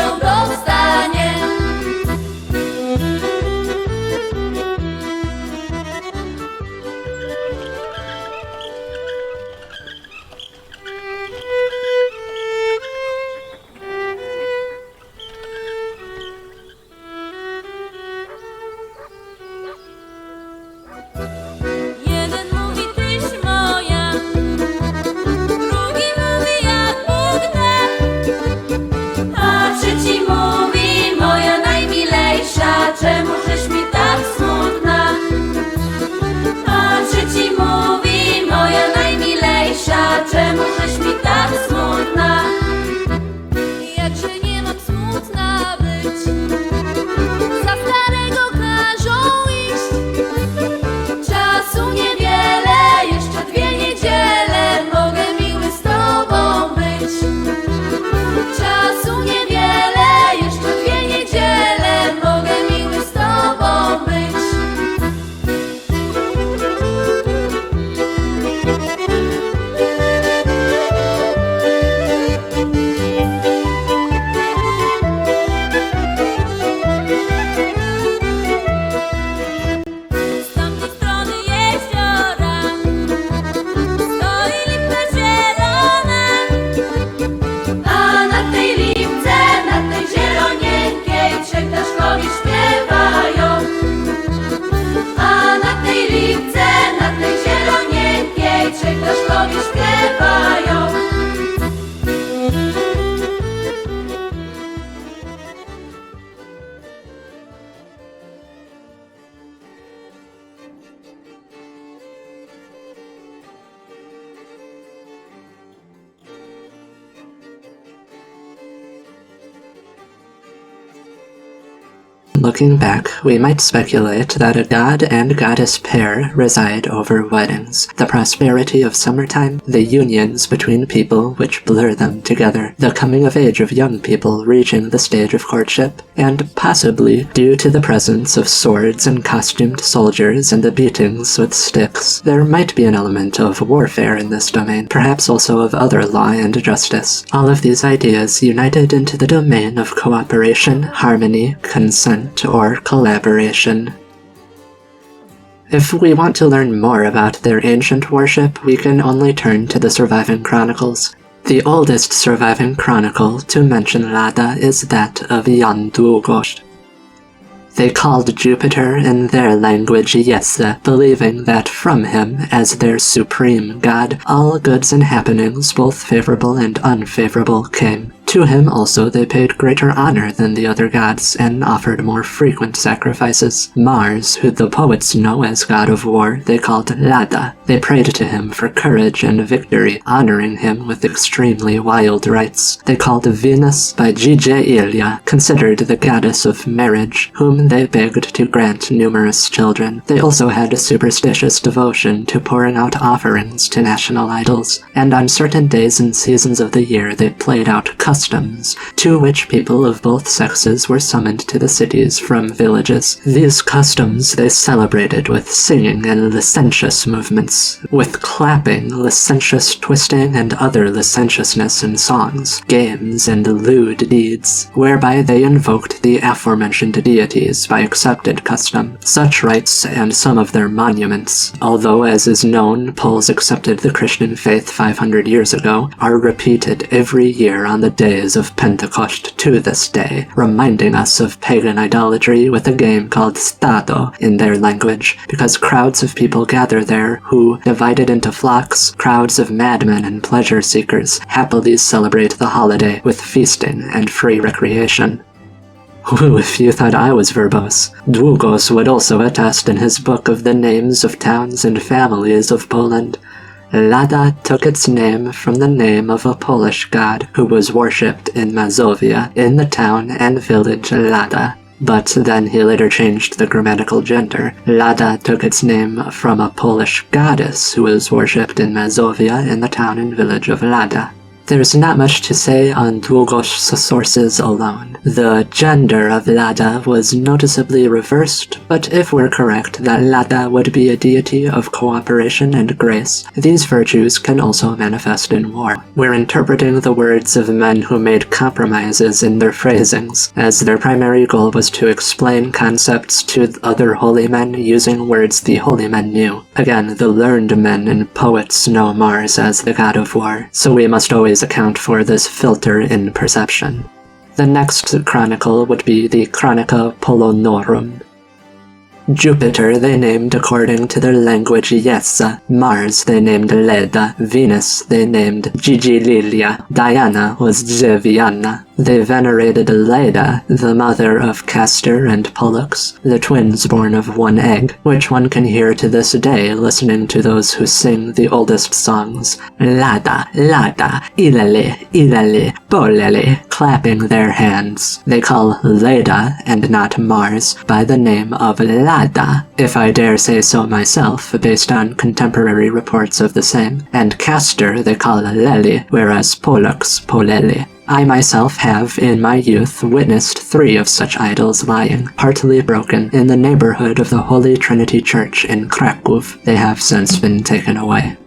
ją dostanie. Jeden mówi tyś moja, drugi mówi jak Bóg da, A trzeci mówi, moja najmilejsza, czemu żeś mi tak smutna? A trzeci mówi, moja najmilejsza, czemu żeś mi tak smutna? jakże nie mam smutna być, za starego każą iść. Czasu niewiele, jeszcze 2 niedziele, mogę miły z tobą być. Czasu niewiele, jeszcze 2 niedziele, mogę miły z tobą być. Z tamtej strony jeziora stoi lipa zielona, A na tej lipce, na tej zielonieńkiej, 3 ptaszkowie śpiewają. A na tej lipce, na tej zielonieńkiej, 3 ptaszkowie śpiewają. Looking back, we might speculate that a god and goddess pair reside over weddings, the prosperity of summertime, the unions between people which blur them together, the coming of age of young people reaching the stage of courtship, and possibly, due to the presence of swords and costumed soldiers and the beatings with sticks, there might be an element of warfare in this domain, perhaps also of other law and justice. All of these ideas united into the domain of cooperation, harmony, consent, or collaboration. If we want to learn more about their ancient worship, we can only turn to the surviving chronicles. The oldest surviving chronicle to mention Lada is that of Długos. They called Jupiter in their language Yassa, believing that from him, as their supreme god, all goods and happenings, both favorable and unfavorable, came. To him also they paid greater honor than the other gods, and offered more frequent sacrifices. Mars, who the poets know as god of war, they called Lada. They prayed to him for courage and victory, honoring him with extremely wild rites. They called Venus by Dziewanna, considered the goddess of marriage, whom they begged to grant numerous children. They also had a superstitious devotion to pouring out offerings to national idols, and on certain days and seasons of the year they played out customs, to which people of both sexes were summoned to the cities from villages. These customs they celebrated with singing and licentious movements, with clapping, licentious twisting, and other licentiousness in songs, games, and lewd deeds, whereby they invoked the aforementioned deities by accepted custom. Such rites and some of their monuments, although as is known Poles accepted the Christian faith 500 years ago, are repeated every year on the days of Pentecost to this day, reminding us of pagan idolatry with a game called Stado in their language, because crowds of people gather there who, divided into flocks, crowds of madmen and pleasure seekers, happily celebrate the holiday with feasting and free recreation. Ooh, if you thought I was verbose. Długos would also attest in his book of the names of towns and families of Poland. Lada took its name from the name of a Polish god who was worshipped in Mazovia in the town and village Lada. But then he later changed the grammatical gender. Lada took its name from a Polish goddess who was worshipped in Mazovia in the town and village of Lada. There's not much to say on Długosz's sources alone. The gender of Lada was noticeably reversed, but if we're correct that Lada would be a deity of cooperation and grace, these virtues can also manifest in war. We're interpreting the words of men who made compromises in their phrasings, as their primary goal was to explain concepts to other holy men using words the holy men knew. Again, the learned men and poets know Mars as the god of war, so we must always account for this filter in perception. The next chronicle would be the Chronica Polonorum. Jupiter they named according to their language Yassa, Mars they named Leda, Venus they named Dziewanna, Diana was Dziewanna. They venerated Leda, the mother of Castor and Pollux, the twins born of one egg, which one can hear to this day listening to those who sing the oldest songs, Lada, Lada, Ilele, Ilele, Bolele, clapping their hands. They call Leda, and not Mars, by the name of Lada, if I dare say so myself, based on contemporary reports of the same, and Castor they call Lele, whereas Pollux, Polele. I myself have, in my youth, witnessed 3 of such idols lying, partly broken, in the neighborhood of the Holy Trinity Church in Krakow. They have since been taken away.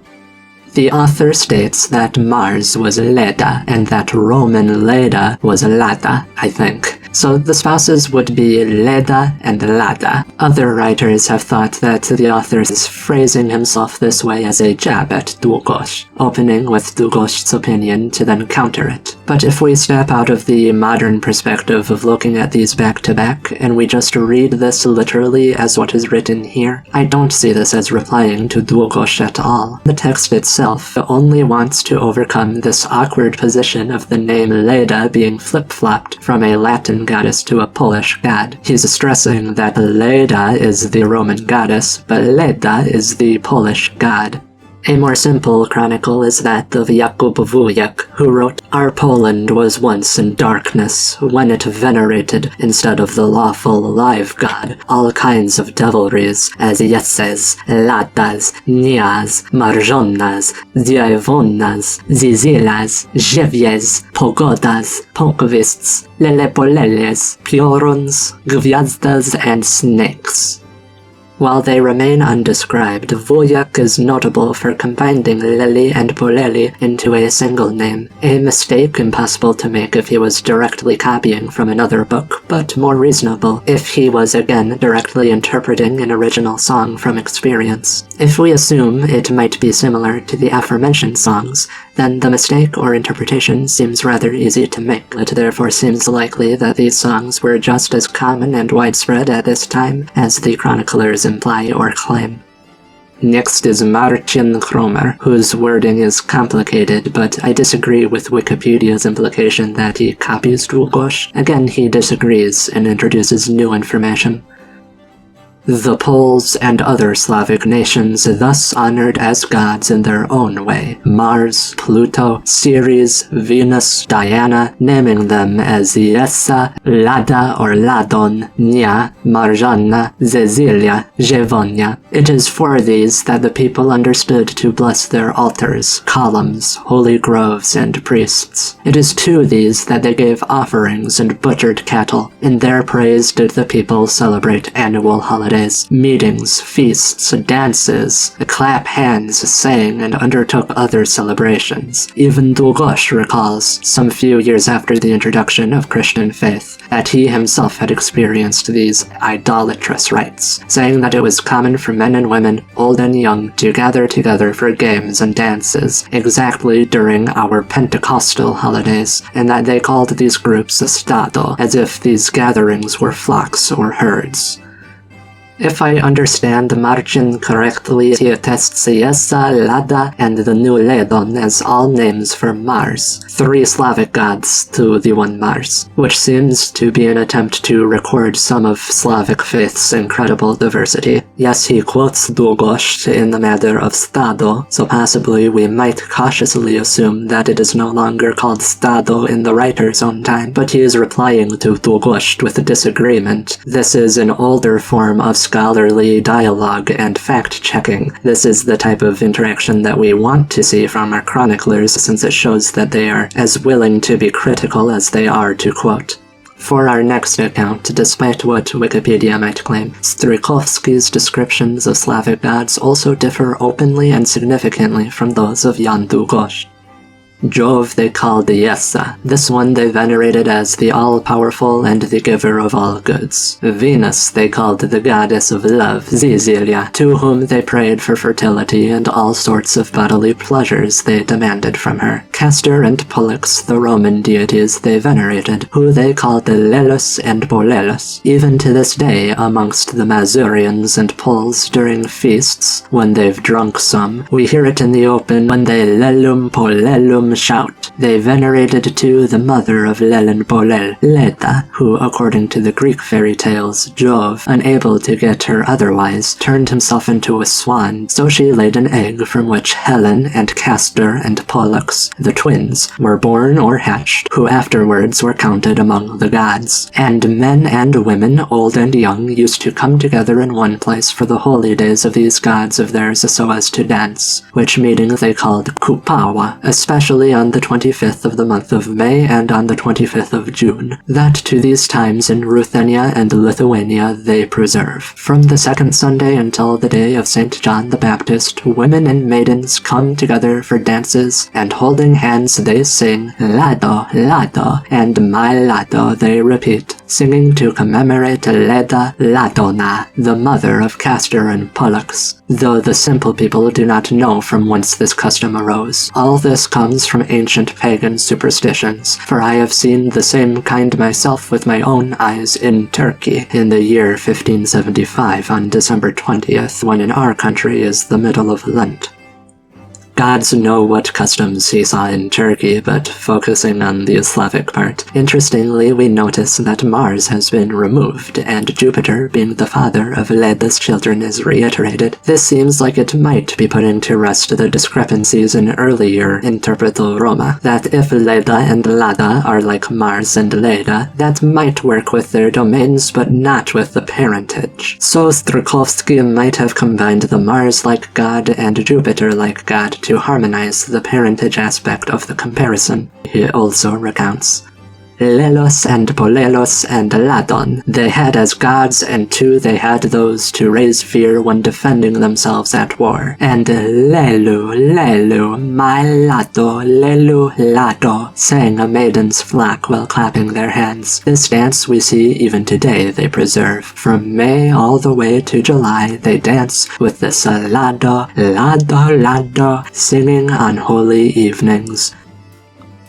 The author states that Mars was Leda, and that Roman Leda was Lada, I think. So the spouses would be Leda and Lada. Other writers have thought that the author is phrasing himself this way as a jab at Długosz, opening with Długosz's opinion to then counter it. But if we step out of the modern perspective of looking at these back-to-back, and we just read this literally as what is written here, I don't see this as replying to Długosz at all. The text itself only wants to overcome this awkward position of the name Leda being flip-flopped from a Latin goddess to a Polish god. He's stressing that Leda is the Roman goddess, but Leda is the Polish god. A more simple chronicle is that of Jakub Wujek, who wrote, "Our Poland was once in darkness, when it venerated, instead of the lawful live god, all kinds of devilries, as Yassas, Latas, Nias, Marzannas, Dziewannas, Zizilas, Ziewies, Pogodas, Pokwists, Lelepoleles, Pioruns, Gwiazdas, and snakes." While they remain undescribed, Wujek is notable for combining Leli and Poleli into a single name, a mistake impossible to make if he was directly copying from another book, but more reasonable if he was again directly interpreting an original song from experience. If we assume it might be similar to the aforementioned songs, then the mistake or interpretation seems rather easy to make. It therefore seems likely that these songs were just as common and widespread at this time as the chroniclers imply or claim. Next is Marcin Kromer, whose wording is complicated, but I disagree with Wikipedia's implication that he copies Długosz. Again, he disagrees and introduces new information. The Poles and other Slavic nations thus honored as gods in their own way, Mars, Pluto, Ceres, Venus, Diana, naming them as Yassa, Lada or Ladon, Nia, Marzanna, Cecilia, Dziewanna. It is for these that the people understood to bless their altars, columns, holy groves, and priests. It is to these that they gave offerings and butchered cattle. In their praise did the people celebrate annual holidays. Meetings, feasts, dances, clap hands, sang, and undertook other celebrations. Even Długosz recalls, some few years after the introduction of Christian faith, that he himself had experienced these idolatrous rites, saying that it was common for men and women, old and young, to gather together for games and dances, exactly during our Pentecostal holidays, and that they called these groups a stado, as if these gatherings were flocks or herds. If I understand Marcin correctly, he attests Yassa, Lada, and the new Ladom as all names for Mars, 3 Slavic gods to the one Mars, which seems to be an attempt to record some of Slavic faith's incredible diversity. Yes, he quotes Długosz in the matter of stado, so possibly we might cautiously assume that it is no longer called stado in the writer's own time, but he is replying to Długosz with a disagreement. This is an older form of scholarly dialogue and fact-checking. This is the type of interaction that we want to see from our chroniclers, since it shows that they are as willing to be critical as they are to quote. For our next account, despite what Wikipedia might claim, Strykovski's descriptions of Slavic gods also differ openly and significantly from those of Jan Długosz. Jove they called Yassa. This one they venerated as the all-powerful and the giver of all goods. Venus they called the goddess of love, Zizilya, to whom they prayed for fertility and all sorts of bodily pleasures they demanded from her. Castor and Pollux, the Roman deities they venerated, who they called the Lelus and Bolelus. Even to this day, amongst the Masurians and Poles during feasts, when they've drunk some, we hear it in the open when they Lelum Polelum shout. They venerated too the mother of Lelen Bolel, Leda, who, according to the Greek fairy tales, Jove, unable to get her otherwise, turned himself into a swan, so she laid an egg from which Helen and Castor and Pollux, the twins, were born or hatched, who afterwards were counted among the gods. And men and women, old and young, used to come together in one place for the holy days of these gods of theirs so as to dance, which meeting they called Kupawa, especially on the 25th of the month of May and on the 25th of June, that to these times in Ruthenia and Lithuania they preserve. From the second Sunday until the day of St. John the Baptist, women and maidens come together for dances, and holding hands they sing, Lado, Lado, and my Lado they repeat, singing to commemorate Leda Ladona, the mother of Castor and Pollux, though the simple people do not know from whence this custom arose. All this comes from ancient pagan superstitions, for I have seen the same kind myself with my own eyes in Turkey in the year 1575 on December 20th, when in our country is the middle of Lent. Gods know what customs he saw in Turkey, but focusing on the Slavic part, interestingly we notice that Mars has been removed, and Jupiter, being the father of Leda's children, is reiterated. This seems like it might be putting to rest the discrepancies in earlier Interpretal Roma, that if Leda and Lada are like Mars and Leda, that might work with their domains but not with the parentage. So Strykovski might have combined the Mars-like god and Jupiter-like god to harmonize the parentage aspect of the comparison. He also recounts, Lelos and Polelos and Ladon they had as gods, and too they had those to raise fear when defending themselves at war. And Lelu, Lelu, my Lado, Lelu, Lado, sang a maiden's flock while clapping their hands. This dance we see even today they preserve. From May all the way to July they dance with this Lado, Lado, Lado, singing on holy evenings.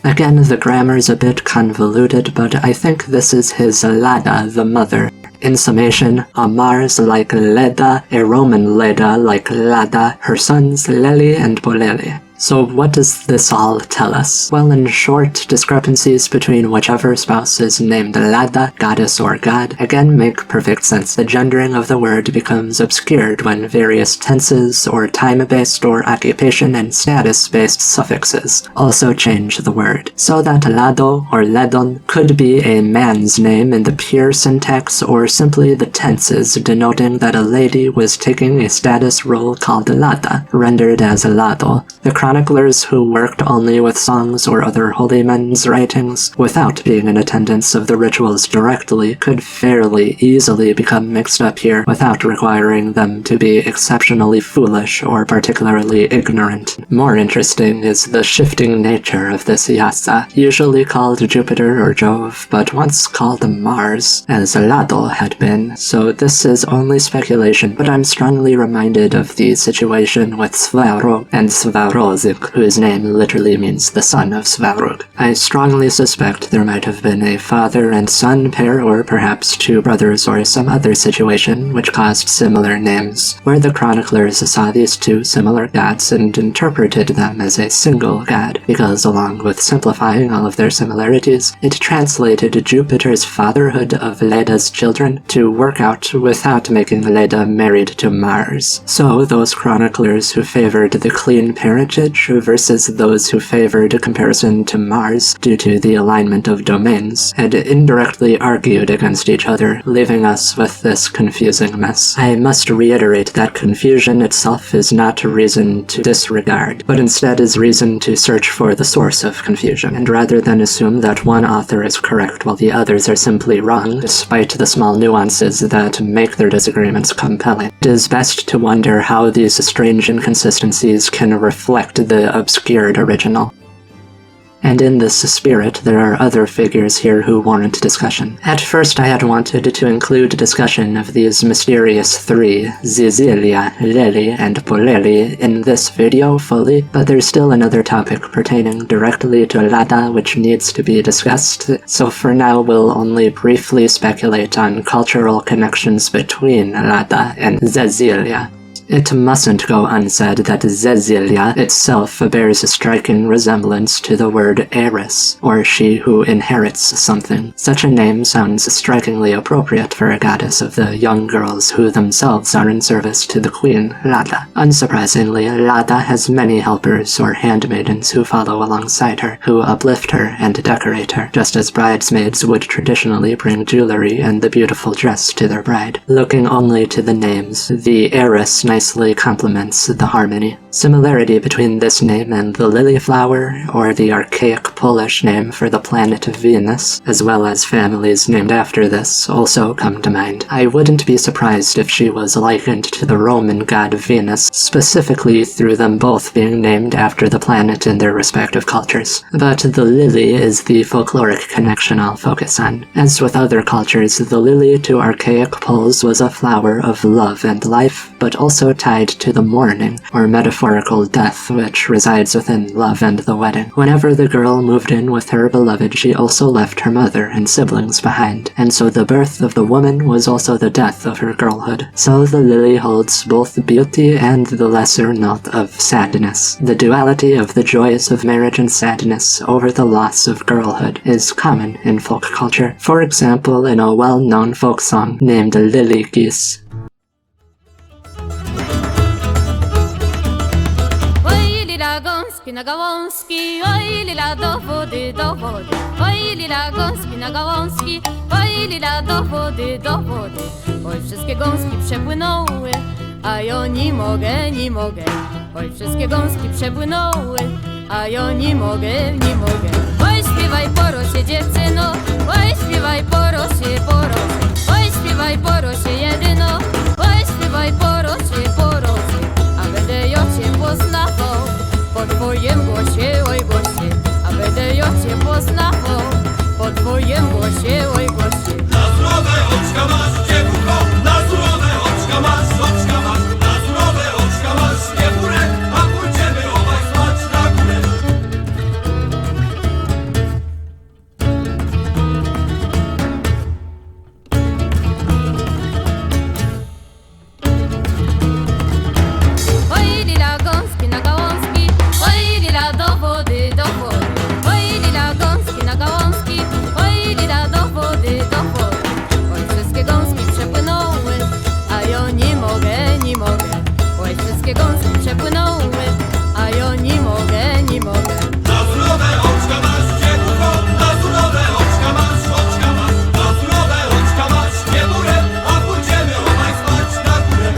Again, the grammar's a bit convoluted, but I think this is his Lada, the mother. In summation, a Mars like Leda, a Roman Leda like Lada, her sons Leli and Boleli. So what does this all tell us? Well, in short, discrepancies between whichever spouse is named Lada, goddess or god, again make perfect sense. The gendering of the word becomes obscured when various tenses or time-based or occupation and status-based suffixes also change the word. So that Lado or Ledon could be a man's name in the pure syntax, or simply the tenses denoting that a lady was taking a status role called Lada, rendered as Lado. The chroniclers who worked only with songs or other holy men's writings, without being in attendance of the rituals directly, could fairly easily become mixed up here without requiring them to be exceptionally foolish or particularly ignorant. More interesting is the shifting nature of this Yassa, usually called Jupiter or Jove, but once called Mars, as Lado had been, so this is only speculation, but I'm strongly reminded of the situation with Svarog and Svarozik, whose name literally means the son of Svarog. I strongly suspect there might have been a father and son pair, or perhaps two brothers or some other situation which caused similar names, where the chroniclers saw these two similar gods and interpreted them as a single god, because along with simplifying all of their similarities, it translated Jupiter's fatherhood of Leda's children to work out without making Leda married to Mars. So those chroniclers who favored the clean parent heritage versus those who favored a comparison to Mars due to the alignment of domains, had indirectly argued against each other, leaving us with this confusing mess. I must reiterate that confusion itself is not a reason to disregard, but instead is reason to search for the source of confusion, and rather than assume that one author is correct while the others are simply wrong, despite the small nuances that make their disagreements compelling, it is best to wonder how these strange inconsistencies can reflect the obscured original. And in this spirit, there are other figures here who warrant discussion. At first I had wanted to include a discussion of these mysterious three, Zizilia, Lili, and Poleli, in this video fully, but there's still another topic pertaining directly to Lada which needs to be discussed, so for now we'll only briefly speculate on cultural connections between Lada and Zizilia. It mustn't go unsaid that Zizilia itself bears a striking resemblance to the word heiress, or she who inherits something. Such a name sounds strikingly appropriate for a goddess of the young girls who themselves are in service to the queen, Lada. Unsurprisingly, Lada has many helpers or handmaidens who follow alongside her, who uplift her and decorate her, just as bridesmaids would traditionally bring jewelry and the beautiful dress to their bride. Looking only to the names, the heiress nicely complements the harmony. Similarity between this name and the lily flower, or the archaic Polish name for the planet Venus, as well as families named after this, also come to mind. I wouldn't be surprised if she was likened to the Roman god Venus, specifically through them both being named after the planet in their respective cultures. But the lily is the folkloric connection I'll focus on. As with other cultures, the lily to archaic Poles was a flower of love and life, but also tied to the mourning, or metaphorical death, which resides within love and the wedding. Whenever the girl moved in with her beloved, she also left her mother and siblings behind, and so the birth of the woman was also the death of her girlhood. So the lily holds both beauty and the lesser note of sadness. The duality of the joys of marriage and sadness over the loss of girlhood is common in folk culture. For example, in a well-known folk song named Lily Geese. Gąski na gałązki, oj lila do wody, do wody. Oj lila gąski na gałązki, oj lila do wody, do wody. Oj wszystkie gąski przepłynęły, a ja nie mogę, nie mogę. Oj wszystkie gąski przepłynęły, a ja nie mogę, nie mogę. Oj śpiewaj porosie dziewczyno, oj śpiewaj porosie, porosie. Oj śpiewaj porosie jedyno, oj śpiewaj porosie, porosie. A będę ja cię poznawał po twojem głosie, oj głosie, a będę ja cię poznawał po twojem głosie, oj głosie. Na zdrowe oczka masz, dziewucho, na zdrowe oczka masz, oczka masz. Na zdrowe oczka masz, nie górę, a pójdziemy obaj spać na górę. Oj lila gąski na gałązki, oj lila do wody, do wody. Oj lila gąski na gałązki, oj lila do wody, do wody. Oj wszystkie gąski przepłynęły, a ja nie mogę, nie mogę. Oj wszystkie gąski przepłynęły, a ja nie mogę, nie mogę. Na zdrowe oczka masz, dziewucho, na zdrowe oczka masz, oczka masz. Na zdrowe oczka masz, nie górę, a pójdziemy obaj spać na górę.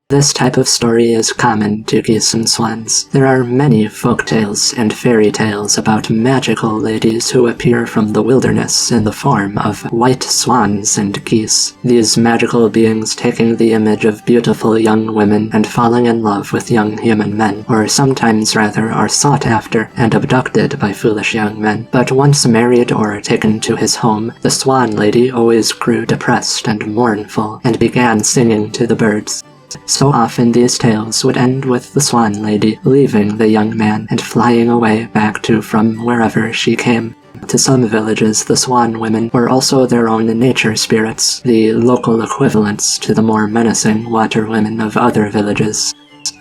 This type of story is common to geese and swans. There are many folk tales and fairy tales about magical ladies who appear from the wilderness in the form of white swans and geese. These magical beings taking the image of beautiful young women and falling in love with young human men, or sometimes rather are sought after and abducted by foolish young men. But once married or taken to his home, the swan lady always grew depressed and mournful and began singing to the birds. So often these tales would end with the swan lady leaving the young man and flying away back to from wherever she came. To some villages, the swan women were also their own nature spirits, the local equivalents to the more menacing water women of other villages.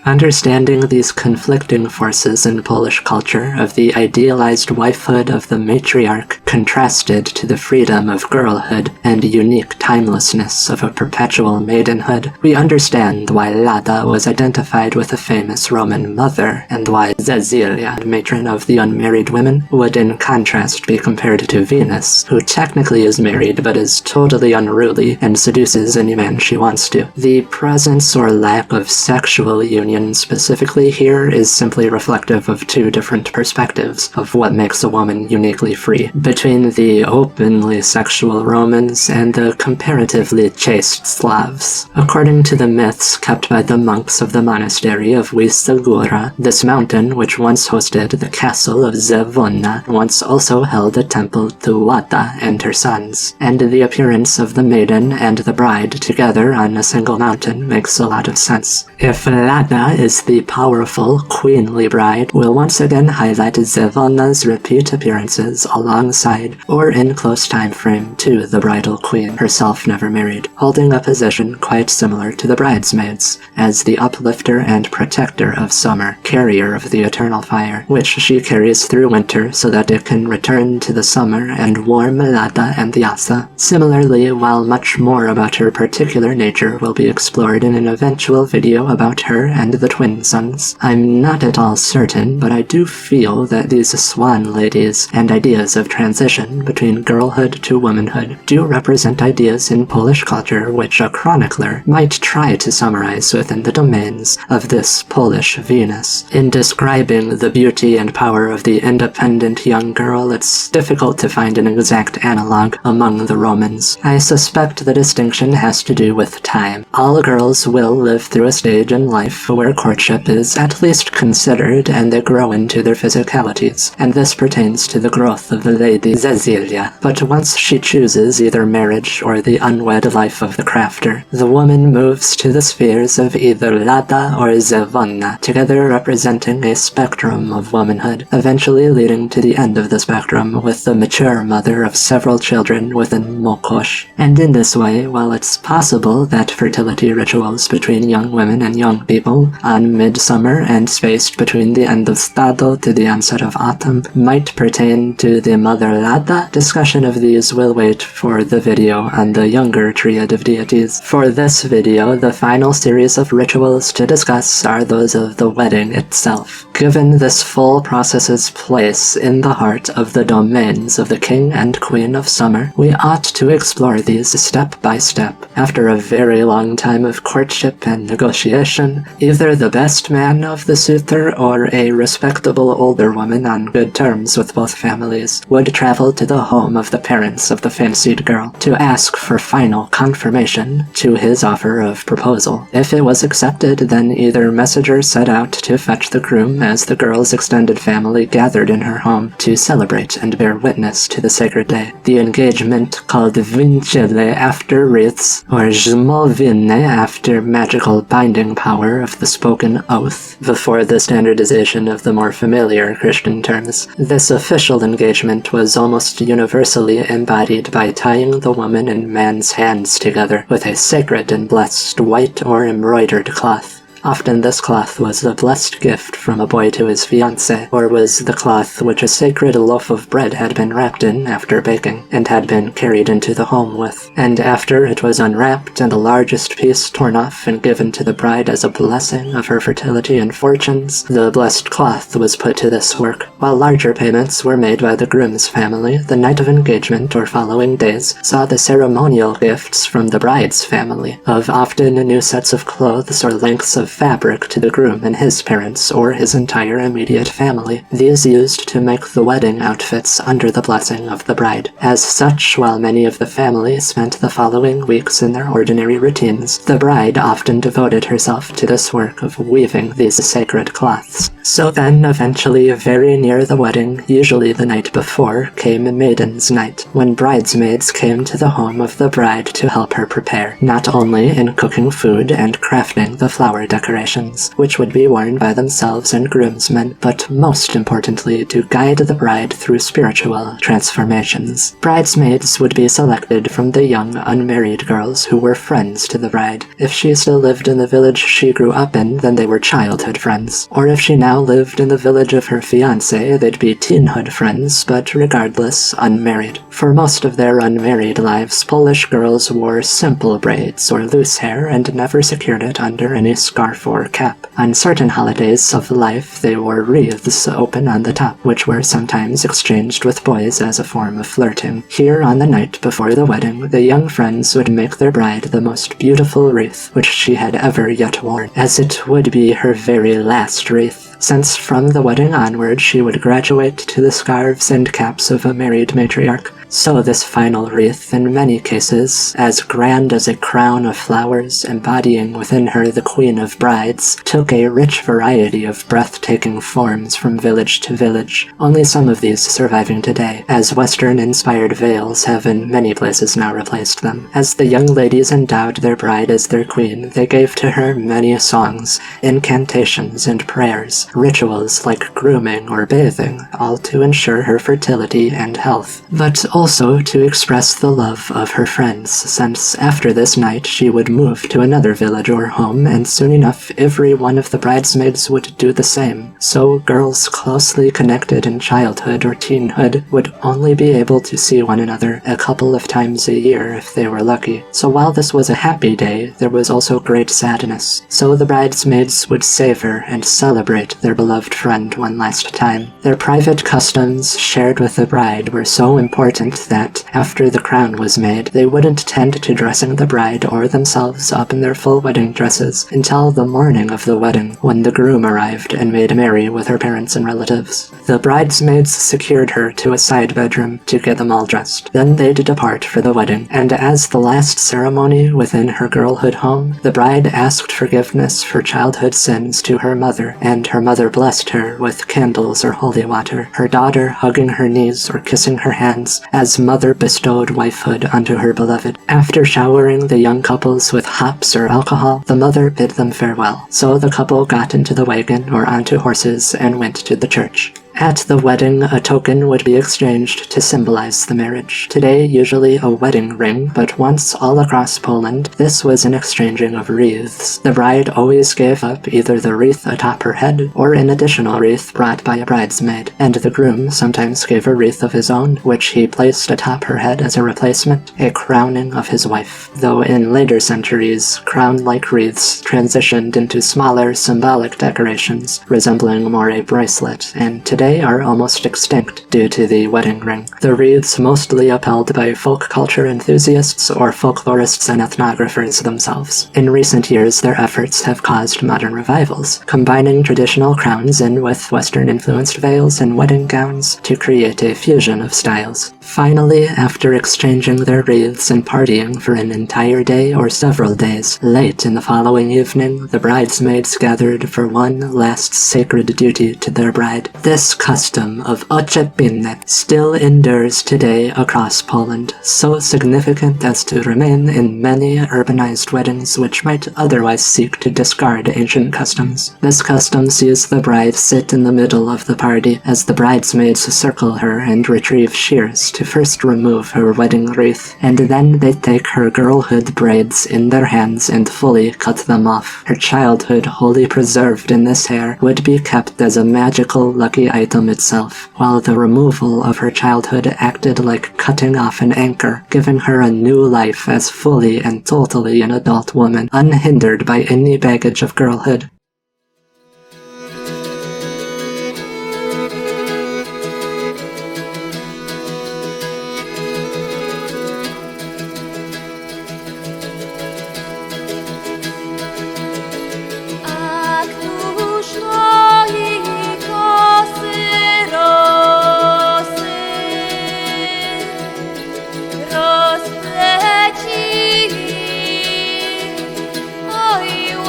Understanding these conflicting forces in Polish culture of the idealized wifehood of the matriarch contrasted to the freedom of girlhood and unique timelessness of a perpetual maidenhood, we understand why Lada was identified with a famous Roman mother, and why Cecilia, matron of the unmarried women, would in contrast be compared to Venus, who technically is married but is totally unruly and seduces any man she wants to. The presence or lack of sexual union specifically here is simply reflective of two different perspectives of what makes a woman uniquely free, between the openly sexual Romans and the comparatively chaste Slavs. According to the myths kept by the monks of the monastery of Wisagura, this mountain, which once hosted the castle of Dziewanna, once also held a temple to Łada and her sons, and the appearance of the maiden and the bride together on a single mountain makes a lot of sense. If Lada is the powerful, queenly bride, we'll once again highlight Dziewanna's repeat appearances alongside or in close time frame to the bridal queen, herself never married, holding a position quite similar to the bridesmaids, as the uplifter and protector of summer, carrier of the eternal fire, which she carries through winter so that it can return to the summer and warm Lada and Yassa. Similarly, while much more about her particular nature will be explored in an eventual video about her and the twin sons, I'm not at all certain, but I do feel that these swan ladies and ideas of transition between girlhood to womanhood do represent ideas in Polish culture which a chronicler might try to summarize within the domains of this Polish Venus. In describing the beauty and power of the independent young girl, it's difficult to find an exact analog among the Romans. I suspect the distinction has to do with time. All girls will live through a stage in life where courtship is at least considered and they grow into their physicalities, and this pertains to the growth of the lady Cecilia. But once she chooses either marriage or the unwed life of the crafter, the woman moves to the spheres of either Lada or Dziewanna, together representing a spectrum of womanhood, eventually leading to the end of the spectrum with the mature mother of several children within Mokosh. And in this way, while it's possible that fertility rituals between young women and young people on midsummer and spaced between the end of Stado to the onset of autumn might pertain to the mother Lada, discussion of these will wait for the video on the younger triad of deities. For this video, the final series of rituals to discuss are those of the wedding itself. Given this full process's place in the heart of the domains of the king and queen of summer, we ought to explore these step by step. After a very long time of courtship and negotiation, either the best man of the suitor or a respectable older woman on good terms with both families would travel to the home of the parents of the fancied girl to ask for final confirmation to his offer of proposal. If it was accepted, then either messenger set out to fetch the groom as the girl's extended family gathered in her home to celebrate and bear witness to the sacred day. The engagement, called Wincele after wreaths, or Żmowienne after magical binding power of the spoken oath, before the standardization of the more familiar Christian terms. This official engagement was almost universally embodied by tying the woman and man's hands together with a sacred and blessed white or embroidered cloth. Often this cloth was a blessed gift from a boy to his fiancée, or was the cloth which a sacred loaf of bread had been wrapped in after baking, and had been carried into the home with. And after it was unwrapped and the largest piece torn off and given to the bride as a blessing of her fertility and fortunes, the blessed cloth was put to this work. While larger payments were made by the groom's family, the night of engagement or following days saw the ceremonial gifts from the bride's family, of often new sets of clothes or lengths of fabric to the groom and his parents or his entire immediate family, these used to make the wedding outfits under the blessing of the bride. As such, while many of the family spent the following weeks in their ordinary routines, the bride often devoted herself to this work of weaving these sacred cloths. So then, eventually, very near the wedding, usually the night before, came Maidens Night, when bridesmaids came to the home of the bride to help her prepare, not only in cooking food and crafting the flower decorations, decorations, which would be worn by themselves and groomsmen, but most importantly to guide the bride through spiritual transformations. Bridesmaids would be selected from the young unmarried girls who were friends to the bride. If she still lived in the village she grew up in, then they were childhood friends. Or if she now lived in the village of her fiancé, they'd be teenhood friends, but regardless, unmarried. For most of their unmarried lives, Polish girls wore simple braids or loose hair and never secured it under any scarf or cap. On certain holidays of life, they wore wreaths open on the top, which were sometimes exchanged with boys as a form of flirting. Here, on the night before the wedding, the young friends would make their bride the most beautiful wreath which she had ever yet worn, as it would be her very last wreath, since from the wedding onward she would graduate to the scarves and caps of a married matriarch. So this final wreath, in many cases, as grand as a crown of flowers embodying within her the Queen of Brides, took a rich variety of breathtaking forms from village to village, only some of these surviving today, as Western-inspired veils have in many places now replaced them. As the young ladies endowed their bride as their queen, they gave to her many songs, incantations and prayers, rituals like grooming or bathing, all to ensure her fertility and health, but also to express the love of her friends, since after this night she would move to another village or home, and soon enough every one of the bridesmaids would do the same. So girls closely connected in childhood or teenhood would only be able to see one another a couple of times a year if they were lucky. So while this was a happy day, there was also great sadness. So the bridesmaids would savor and celebrate their beloved friend one last time. Their private customs shared with the bride were so important that, after the crown was made, they wouldn't tend to dressing the bride or themselves up in their full wedding dresses until the morning of the wedding, when the groom arrived and made merry with her parents and relatives. The bridesmaids secured her to a side bedroom to get them all dressed. Then they'd depart for the wedding, and as the last ceremony within her girlhood home, the bride asked forgiveness for childhood sins to her mother, and her mother blessed her with candles or holy water, her daughter hugging her knees or kissing her hands, as mother bestowed wifehood unto her beloved. After showering the young couples with hops or alcohol, the mother bid them farewell. So the couple got into the wagon or onto horses and went to the church. At the wedding, a token would be exchanged to symbolize the marriage. Today, usually a wedding ring, but once all across Poland, this was an exchanging of wreaths. The bride always gave up either the wreath atop her head or an additional wreath brought by a bridesmaid, and the groom sometimes gave a wreath of his own, which he placed atop her head as a replacement, a crowning of his wife. Though in later centuries, crown-like wreaths transitioned into smaller symbolic decorations, resembling more a bracelet, and today are almost extinct due to the wedding ring. The wreaths mostly upheld by folk culture enthusiasts or folklorists and ethnographers themselves. In recent years, their efforts have caused modern revivals, combining traditional crowns in with Western-influenced veils and wedding gowns to create a fusion of styles. Finally, after exchanging their wreaths and partying for an entire day or several days, late in the following evening, the bridesmaids gathered for one last sacred duty to their bride. This custom of oczepinne still endures today across Poland, so significant as to remain in many urbanized weddings which might otherwise seek to discard ancient customs. This custom sees the bride sit in the middle of the party as the bridesmaids circle her and retrieve shears to first remove her wedding wreath, and then they take her girlhood braids in their hands and fully cut them off. Her childhood, wholly preserved in this hair, would be kept as a magical lucky item itself, while the removal of her childhood acted like cutting off an anchor, giving her a new life as fully and totally an adult woman, unhindered by any baggage of girlhood.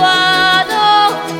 Łada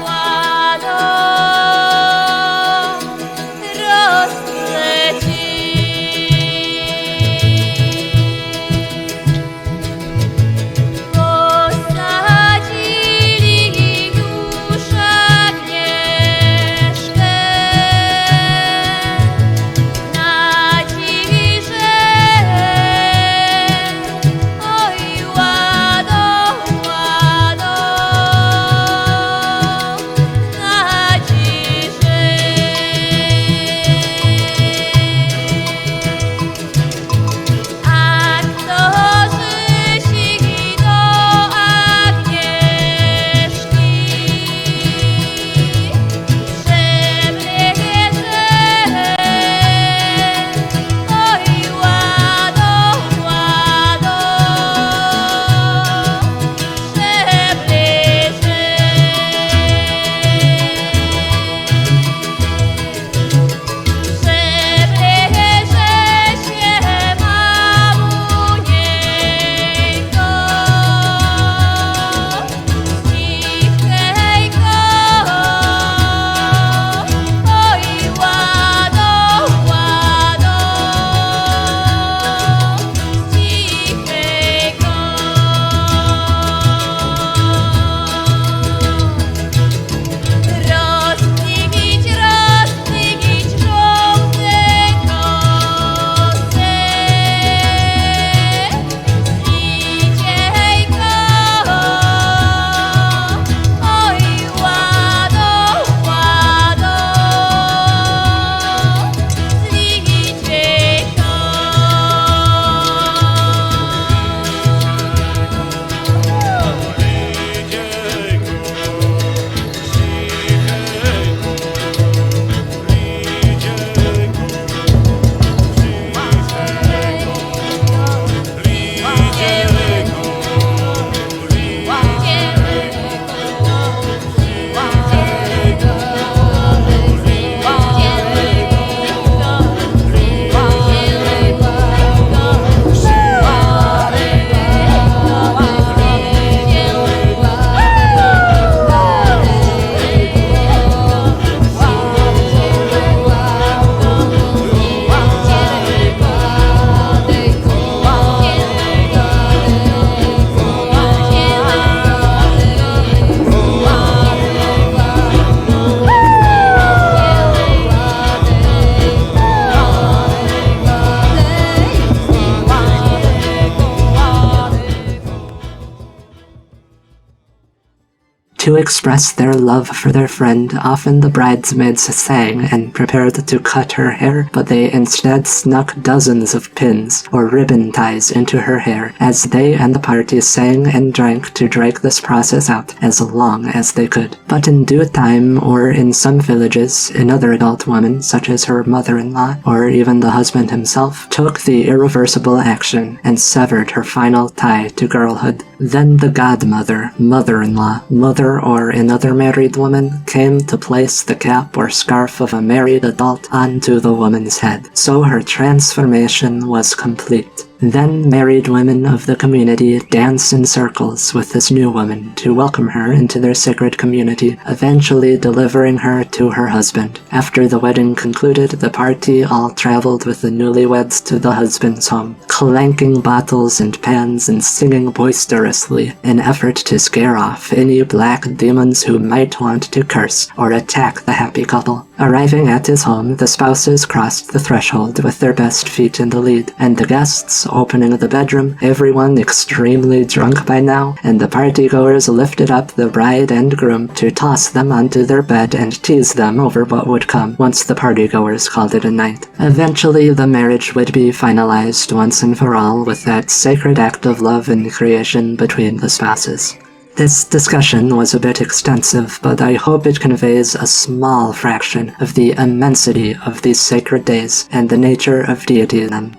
To express their love for their friend, often the bridesmaids sang and prepared to cut her hair, but they instead snuck dozens of pins or ribbon ties into her hair as they and the party sang and drank to drag this process out as long as they could. But in due time, or in some villages, another adult woman, such as her mother-in-law, or even the husband himself, took the irreversible action and severed her final tie to girlhood. Then the godmother, mother-in-law, mother or another married woman came to place the cap or scarf of a married adult onto the woman's head. So her transformation was complete. Then married women of the community dance in circles with this new woman to welcome her into their sacred community, eventually delivering her to her husband. After the wedding concluded, the party all traveled with the newlyweds to the husband's home, clanking bottles and pans and singing boisterously, in effort to scare off any black demons who might want to curse or attack the happy couple. Arriving at his home, the spouses crossed the threshold with their best feet in the lead, and the guests opening the bedroom, everyone extremely drunk by now, and the partygoers lifted up the bride and groom to toss them onto their bed and tease them over what would come once the partygoers called it a night. Eventually, the marriage would be finalized once and for all with that sacred act of love and creation between the spouses. This discussion was a bit extensive, but I hope it conveys a small fraction of the immensity of these sacred days and the nature of deity in them.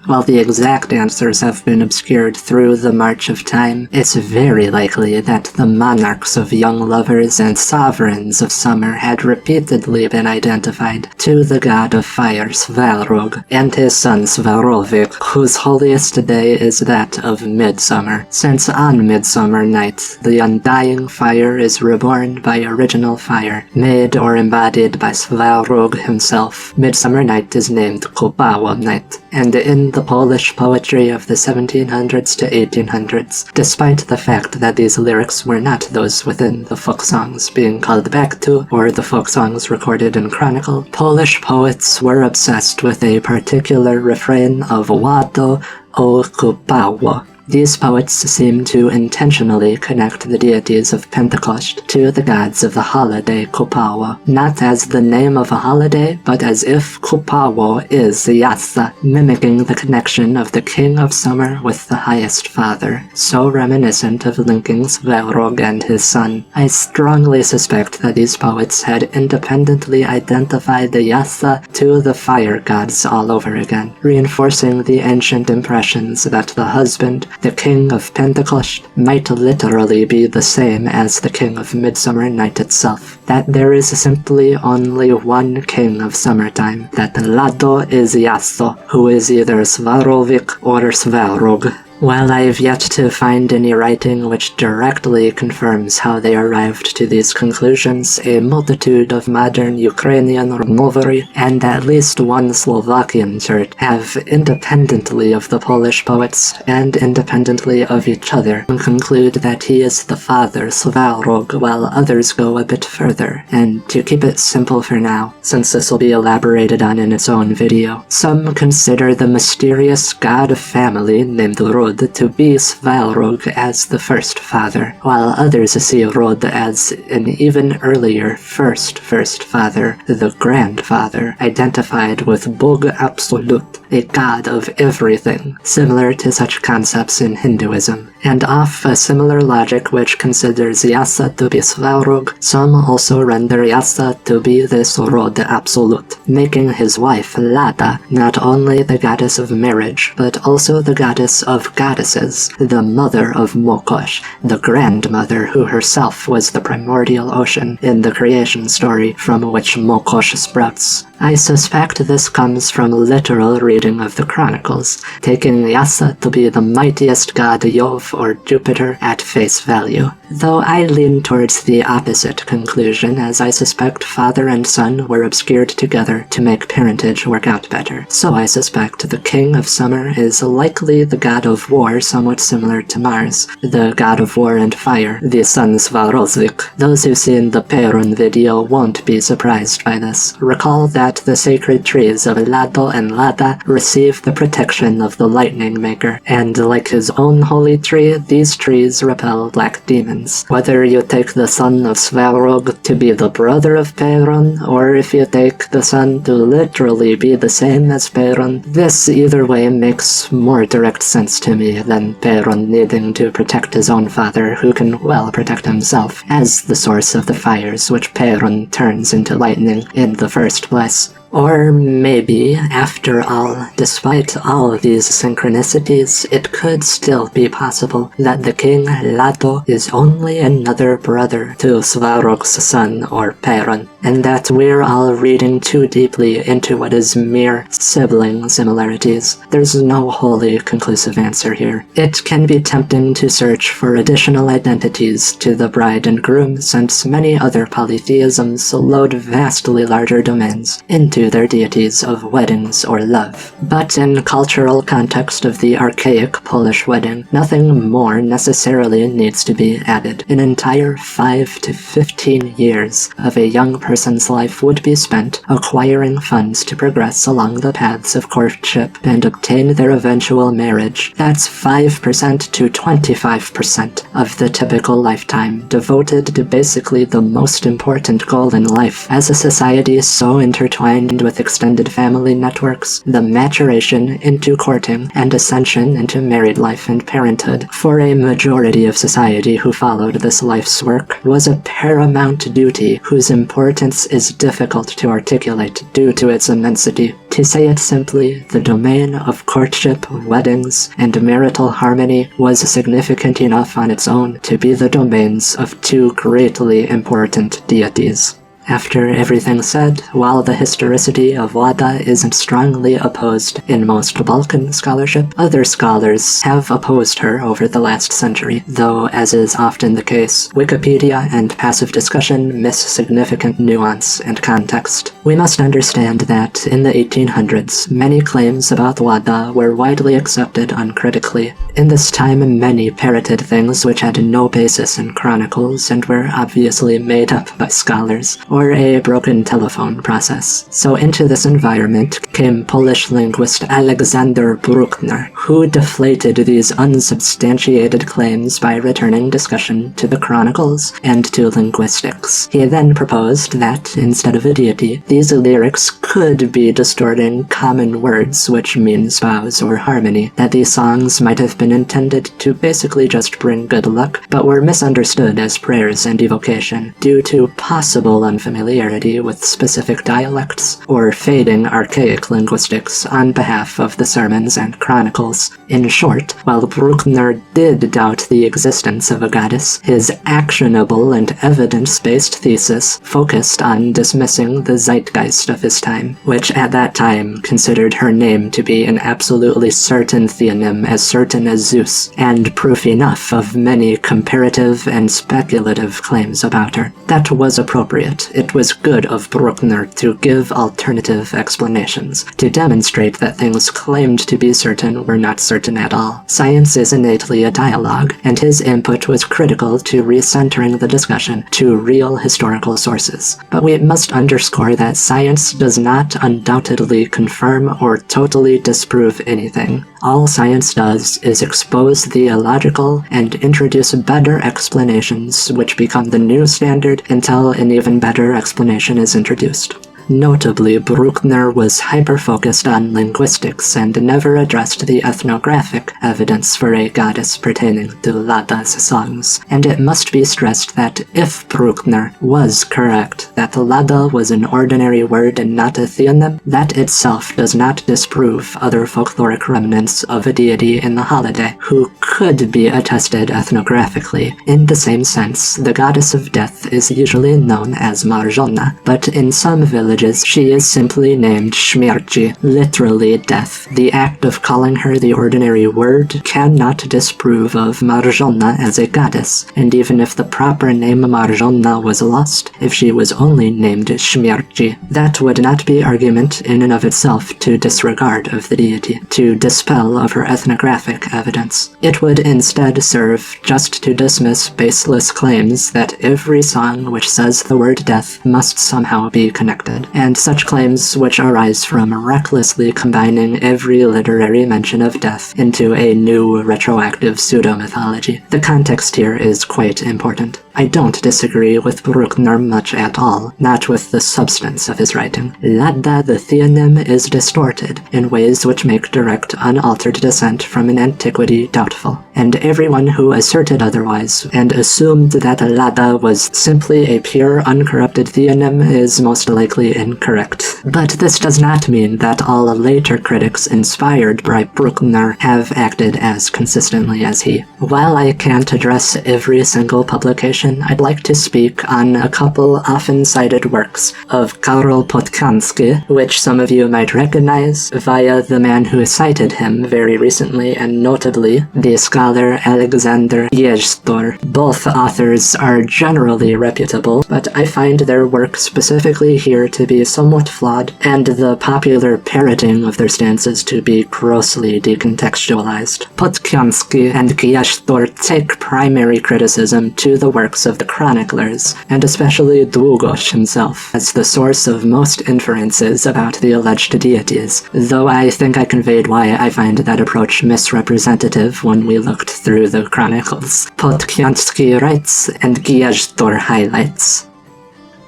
While the exact answers have been obscured through the march of time, it's very likely that the monarchs of young lovers and sovereigns of summer had repeatedly been identified to the god of fire Svalrog and his son Svarovik, whose holiest day is that of midsummer, since on Midsummer Night the undying fire is reborn by original fire, made or embodied by Svarog himself. Midsummer Night is named Kupawa Night, and in the Polish poetry of the 1700s to 1800s, despite the fact that these lyrics were not those within the folk songs being called back to, or the folk songs recorded in chronicle, Polish poets were obsessed with a particular refrain of Łada o Kupawa. These poets seem to intentionally connect the deities of Pentecost to the gods of the holiday Kupawa, not as the name of a holiday, but as if Kupawa is Yassa, mimicking the connection of the king of summer with the highest father, so reminiscent of linking Svarog and his son. I strongly suspect that these poets had independently identified the Yassa to the fire gods all over again, reinforcing the ancient impressions that the husband, the king of Pentecost, might literally be the same as the king of Midsummer Night itself, that there is simply only one king of summertime, that Lado is Yassa, who is either Svarovik or Svarog. While I have yet to find any writing which directly confirms how they arrived to these conclusions, a multitude of modern Ukrainian Romovery and at least one Slovakian church have, independently of the Polish poets and independently of each other, conclude that he is the father Svarog, while others go a bit further. And to keep it simple for now, since this will be elaborated on in its own video, some consider the mysterious god of family named Rod to be Svarog as the first father, while others see Rod as an even earlier first father, the grandfather, identified with Bog Absolut, a god of everything, similar to such concepts in Hinduism. And off a similar logic which considers Yassa to be Svarog, some also render Yassa to be this Rod Absolut, making his wife Lada not only the goddess of marriage, but also the goddess of goddesses, the mother of Mokosh, the grandmother who herself was the primordial ocean in the creation story from which Mokosh sprouts. I suspect this comes from literal reading of the chronicles, taking Yassa to be the mightiest god Jove or Jupiter at face value, though I lean towards the opposite conclusion, as I suspect father and son were obscured together to make parentage work out better. So I suspect the king of summer is likely the god of war, somewhat similar to Mars, the god of war and fire, the sun Svarovik. Those who've seen the Perun video won't be surprised by this. Recall that that the sacred trees of Lado and Lada receive the protection of the lightning maker, and like his own holy tree, these trees repel black demons. Whether you take the son of Svarog to be the brother of Perun, or if you take the son to literally be the same as Perun, this either way makes more direct sense to me than Perun needing to protect his own father, who can well protect himself, as the source of the fires which Perun turns into lightning in the first place. Or maybe, after all, despite all these synchronicities, it could still be possible that the king Lado is only another brother to Svarog's son, or Perun, and that we're all reading too deeply into what is mere sibling similarities. There's no wholly conclusive answer here. It can be tempting to search for additional identities to the bride and groom, since many other polytheisms load vastly larger domains into their deities of weddings or love. But in cultural context of the archaic Polish wedding, nothing more necessarily needs to be added. An entire 5 to 15 years of a young person's life would be spent acquiring funds to progress along the paths of courtship and obtain their eventual marriage. That's 5% to 25% of the typical lifetime devoted to basically the most important goal in life. As a society so intertwined with extended family networks, the maturation into courting and ascension into married life and parenthood for a majority of society who followed this life's work was a paramount duty whose importance is difficult to articulate due to its immensity. To say it simply, the domain of courtship, weddings, and marital harmony was significant enough on its own to be the domains of two greatly important deities. After everything said, while the historicity of Łada isn't strongly opposed in most Balkan scholarship, other scholars have opposed her over the last century, though, as is often the case, Wikipedia and passive discussion miss significant nuance and context. We must understand that, in the 1800s, many claims about Łada were widely accepted uncritically. In this time, many parroted things which had no basis in chronicles and were obviously made up by scholars, or a broken telephone process. So into this environment came Polish linguist Alexander Bruckner, who deflated these unsubstantiated claims by returning discussion to the chronicles and to linguistics. He then proposed that, instead of a deity, these lyrics could be distorting common words which mean spouse or harmony, that these songs might have been intended to basically just bring good luck, but were misunderstood as prayers and evocation due to possible unfamiliarity with specific dialects or fading archaic linguistics on behalf of the sermons and chronicles. In short, while Bruckner did doubt the existence of a goddess, his actionable and evidence-based thesis focused on dismissing the zeitgeist of his time, which at that time considered her name to be an absolutely certain theonym, as certain as Zeus, and proof enough of many comparative and speculative claims about her. That was appropriate. It was good of Bruckner to give alternative explanations, to demonstrate that things claimed to be certain were not certain at all. Science is innately a dialogue, and his input was critical to recentering the discussion to real historical sources. But we must underscore that science does not undoubtedly confirm or totally disprove anything. All science does is expose the illogical and introduce better explanations which become the new standard until an even better explanation is introduced. Notably, Bruckner was hyper-focused on linguistics and never addressed the ethnographic evidence for a goddess pertaining to Lada's songs. And it must be stressed that if Bruckner was correct that Lada was an ordinary word and not a theonym, that itself does not disprove other folkloric remnants of a deity in the holiday, who could be attested ethnographically. In the same sense, the goddess of death is usually known as Marzanna, but in some villages she is simply named Śmierci, literally death. The act of calling her the ordinary word cannot disprove of Marzanna as a goddess, and even if the proper name Marzanna was lost, if she was only named Śmierci, that would not be argument in and of itself to disregard of the deity, to dispel of her ethnographic evidence. It would instead serve just to dismiss baseless claims that every song which says the word death must somehow be connected. and such claims which arise from recklessly combining every literary mention of death into a new retroactive pseudo-mythology. The context here is quite important. I don't disagree with Bruckner much at all, not with the substance of his writing. Lada the theonym is distorted in ways which make direct, unaltered descent from an antiquity doubtful, and everyone who asserted otherwise and assumed that Lada was simply a pure, uncorrupted theonym is most likely incorrect. But this does not mean that all later critics inspired by Bruckner have acted as consistently as he. While I can't address every single publication, I'd like to speak on a couple often cited works of Karol Podkansky, which some of you might recognize via the man who cited him very recently, and notably the scholar Alexander Jastor. Both authors are generally reputable, but I find their work specifically here to be somewhat flawed, and the popular parroting of their stances to be grossly decontextualized. Podkansky and Jastor take primary criticism to the works of the chroniclers, and especially Długosz himself, as the source of most inferences about the alleged deities, though I think I conveyed why I find that approach misrepresentative when we looked through the chronicles. Podkansky writes, and Jastor highlights.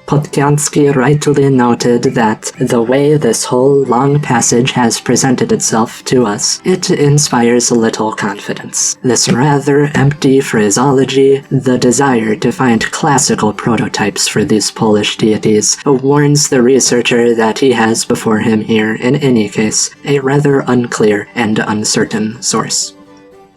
Podkansky rightly noted that the way this whole long passage has presented itself to us, it inspires little confidence. This rather empty phraseology, the desire to find classical prototypes for these Polish deities, warns the researcher that he has before him here, in any case, a rather unclear and uncertain source.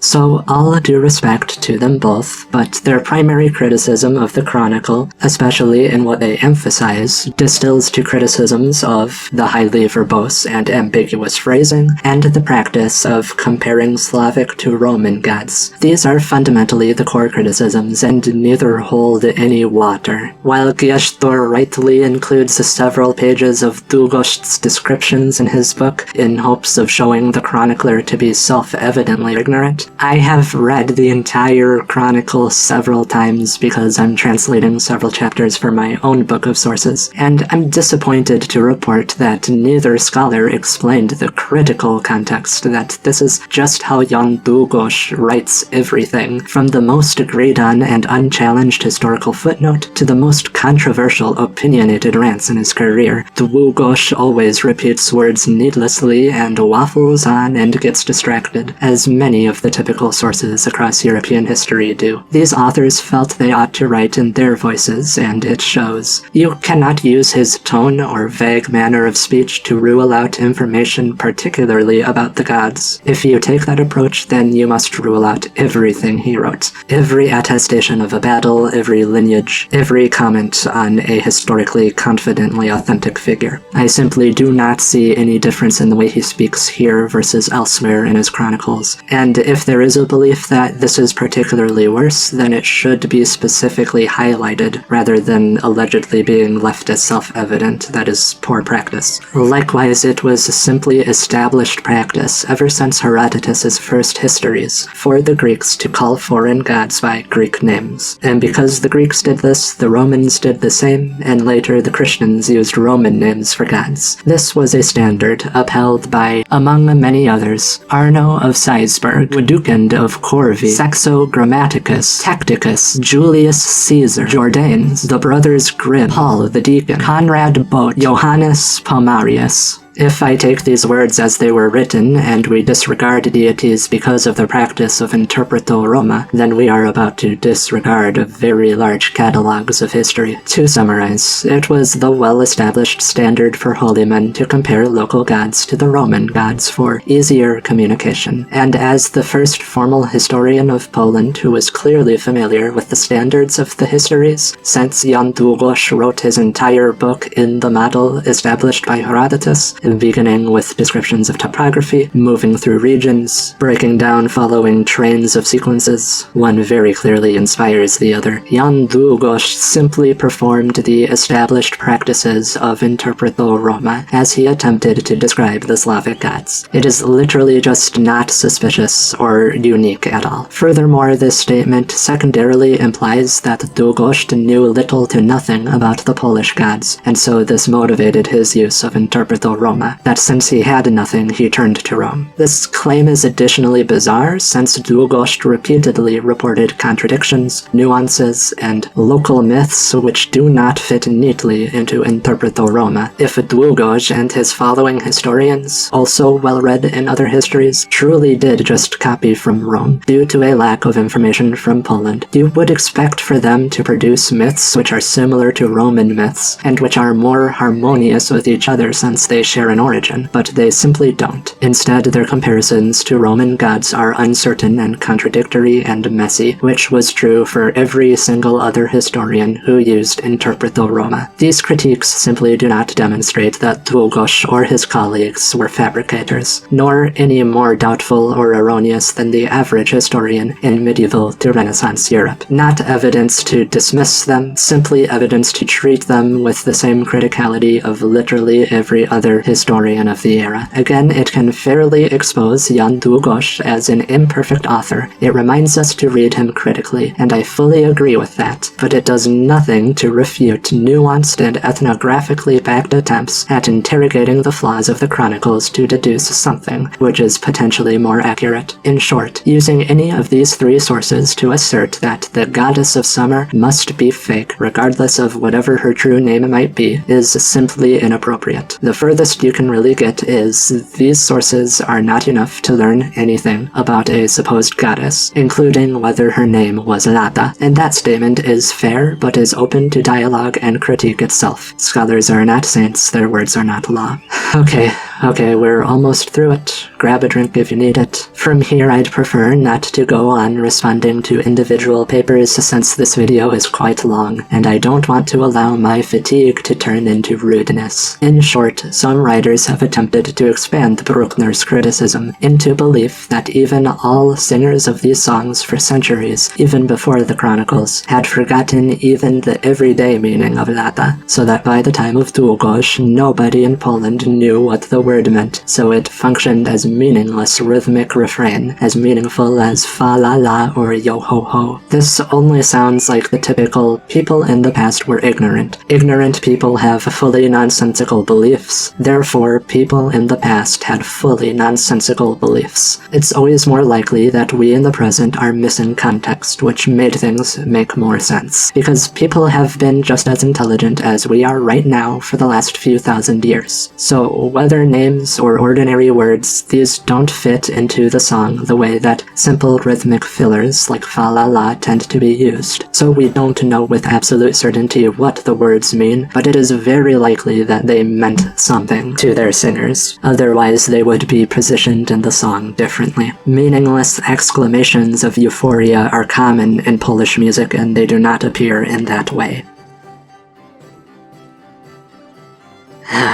So, all due respect to them both, but their primary criticism of the Chronicle, especially in what they emphasize, distills to criticisms of the highly verbose and ambiguous phrasing, and the practice of comparing Slavic to Roman gods. These are fundamentally the core criticisms, and neither hold any water. While Jastor rightly includes several pages of Długosz's descriptions in his book, in hopes of showing the chronicler to be self-evidently ignorant, I have read the entire Chronicle several times because I'm translating several chapters for my own book of sources, and I'm disappointed to report that neither scholar explained the critical context that this is just how young Długosz writes everything, from the most agreed on and unchallenged historical footnote to the most controversial opinionated rants in his career. Długosz always repeats words needlessly and waffles on and gets distracted, as many of the typical sources across European history do. These authors felt they ought to write in their voices, and it shows. You cannot use his tone or vague manner of speech to rule out information particularly about the gods. If you take that approach, then you must rule out everything he wrote. Every attestation of a battle, every lineage, every comment on a historically confidently authentic figure. I simply do not see any difference in the way he speaks here versus elsewhere in his chronicles, and if there is a belief that this is particularly worse, then it should be specifically highlighted, rather than allegedly being left as self-evident. That is poor practice. Likewise, it was simply established practice, ever since Herodotus's first histories, for the Greeks to call foreign gods by Greek names. And because the Greeks did this, the Romans did the same, and later the Christians used Roman names for gods. This was a standard upheld by, among many others, Arno of Salzburg, Widukind of Corvey, Saxo Grammaticus, Tacticus, Julius Caesar, Jordanes, the brothers Grimm, Paul the Deacon, Conrad Bote, Johannes Palmarius. If I take these words as they were written, and we disregard deities because of the practice of interpreto Roma, then we are about to disregard very large catalogues of history. To summarize, it was the well-established standard for holy men to compare local gods to the Roman gods for easier communication, and as the first formal historian of Poland who was clearly familiar with the standards of the histories, since Jan Długosz wrote his entire book in the model established by Herodotus, beginning with descriptions of topography, moving through regions, breaking down following trains of sequences. One very clearly inspires the other. Jan Długosz simply performed the established practices of Interpreto Roma as he attempted to describe the Slavic gods. It is literally just not suspicious or unique at all. Furthermore, this statement secondarily implies that Długosz knew little to nothing about the Polish gods, and so this motivated his use of Interpreto Roma, that since he had nothing, he turned to Rome. This claim is additionally bizarre since Długosz repeatedly reported contradictions, nuances, and local myths which do not fit neatly into Interpreto Roma. If Długosz and his following historians, also well-read in other histories, truly did just copy from Rome, due to a lack of information from Poland, you would expect for them to produce myths which are similar to Roman myths, and which are more harmonious with each other since they share an origin, but they simply don't. Instead, their comparisons to Roman gods are uncertain and contradictory and messy, which was true for every single other historian who used Interpreto Roma. These critiques simply do not demonstrate that Długosz or his colleagues were fabricators, nor any more doubtful or erroneous than the average historian in medieval to Renaissance Europe. Not evidence to dismiss them, simply evidence to treat them with the same criticality of literally every other historian of the era. Again, it can fairly expose Jan Długosz as an imperfect author. It reminds us to read him critically, and I fully agree with that, but it does nothing to refute nuanced and ethnographically backed attempts at interrogating the flaws of the chronicles to deduce something which is potentially more accurate. In short, using any of these three sources to assert that the goddess of summer must be fake, regardless of whatever her true name might be, is simply inappropriate. The furthest you can really get is these sources are not enough to learn anything about a supposed goddess, including whether her name was Lada, and that statement is fair but is open to dialogue and critique itself. Scholars are not saints, their words are not law. Okay, we're almost through it. Grab a drink if you need it. From here, I'd prefer not to go on responding to individual papers since this video is quite long, and I don't want to allow my fatigue to turn into rudeness. In short, some writers have attempted to expand Bruckner's criticism into belief that even all singers of these songs for centuries, even before the chronicles, had forgotten even the everyday meaning of Lada, so that by the time of Długosz, nobody in Poland knew what the word meant, so it functioned as meaningless rhythmic refrain, as meaningful as fa la la or yo ho ho. This only sounds like the typical people in the past were ignorant. Ignorant people have fully nonsensical beliefs. Therefore, people in the past had fully nonsensical beliefs. It's always more likely that we in the present are missing context, which made things make more sense. Because people have been just as intelligent as we are right now for the last few thousand years. So whether names or ordinary words, these don't fit into the song the way that simple rhythmic fillers like fa la la tend to be used. So we don't know with absolute certainty what the words mean, but it is very likely that they meant something to their singers. Otherwise, they would be positioned in the song differently. Meaningless exclamations of euphoria are common in Polish music, and they do not appear in that way.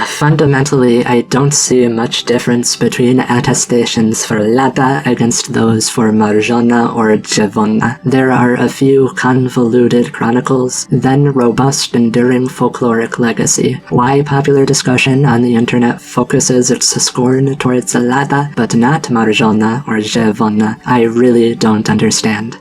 Fundamentally, I don't see much difference between attestations for Lada against those for Marzanna or Dziewanna. There are a few convoluted chronicles, then robust, enduring folkloric legacy. Why popular discussion on the internet focuses its scorn towards Lada, but not Marzanna or Dziewanna, I really don't understand.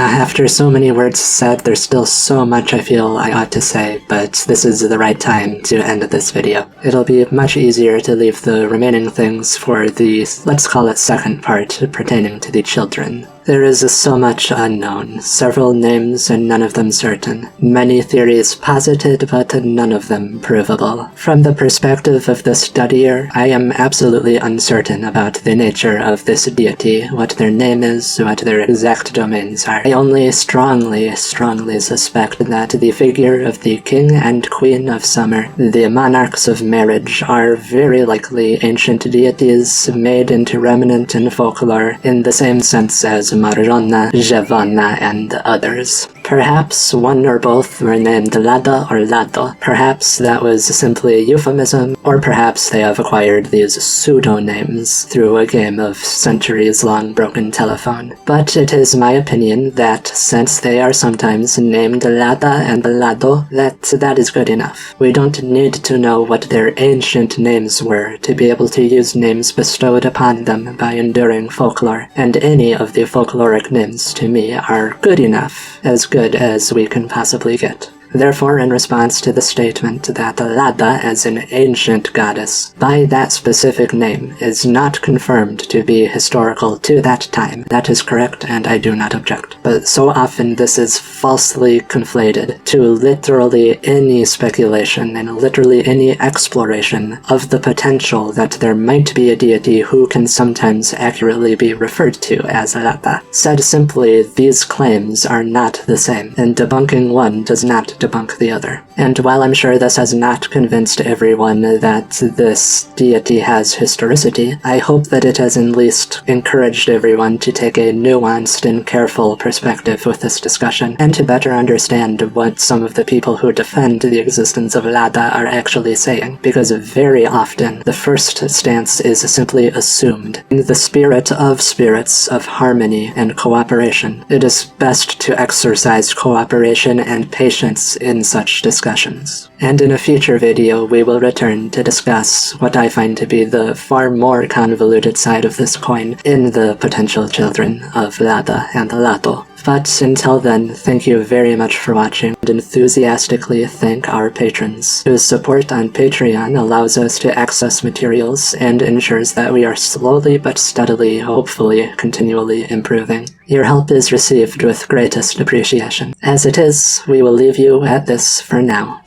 After so many words said, there's still so much I feel I ought to say, but this is the right time to end this video. It'll be much easier to leave the remaining things for the, let's call it, second part pertaining to the children. There is so much unknown, several names and none of them certain, many theories posited but none of them provable. From the perspective of the studier, I am absolutely uncertain about the nature of this deity, what their name is, what their exact domains are. I only strongly suspect that the figure of the king and queen of summer, the monarchs of marriage, are very likely ancient deities made into remnant in folklore in the same sense as Marzanna, Dziewanna, and others. Perhaps one or both were named Lada or Lado. Perhaps that was simply a euphemism, Or perhaps they have acquired these pseudo-names through a game of centuries-long broken telephone. But it is my opinion that since they are sometimes named Lada and Lado, that is good enough. We don't need to know what their ancient names were to be able to use names bestowed upon them by enduring folklore, and any of the folkloric names to me are good enough, as good as we can possibly get. Therefore, in response to the statement that Lada as an ancient goddess, by that specific name, is not confirmed to be historical to that time, that is correct and I do not object. But so often this is falsely conflated to literally any speculation and literally any exploration of the potential that there might be a deity who can sometimes accurately be referred to as Lada. Said simply, these claims are not the same, and debunking one does not debunk the other. And while I'm sure this has not convinced everyone that this deity has historicity, I hope that it has at least encouraged everyone to take a nuanced and careful perspective with this discussion, and to better understand what some of the people who defend the existence of Lada are actually saying, because very often the first stance is simply assumed. In the spirit of spirits of harmony and cooperation, it is best to exercise cooperation and patience in such discussions. And in a future video, we will return to discuss what I find to be the far more convoluted side of this coin in the potential children of Lada and Lado. But until then, thank you very much for watching, and enthusiastically thank our patrons, whose support on Patreon allows us to access materials and ensures that we are slowly but steadily, hopefully, continually improving. Your help is received with greatest appreciation. As it is, we will leave you at this for now.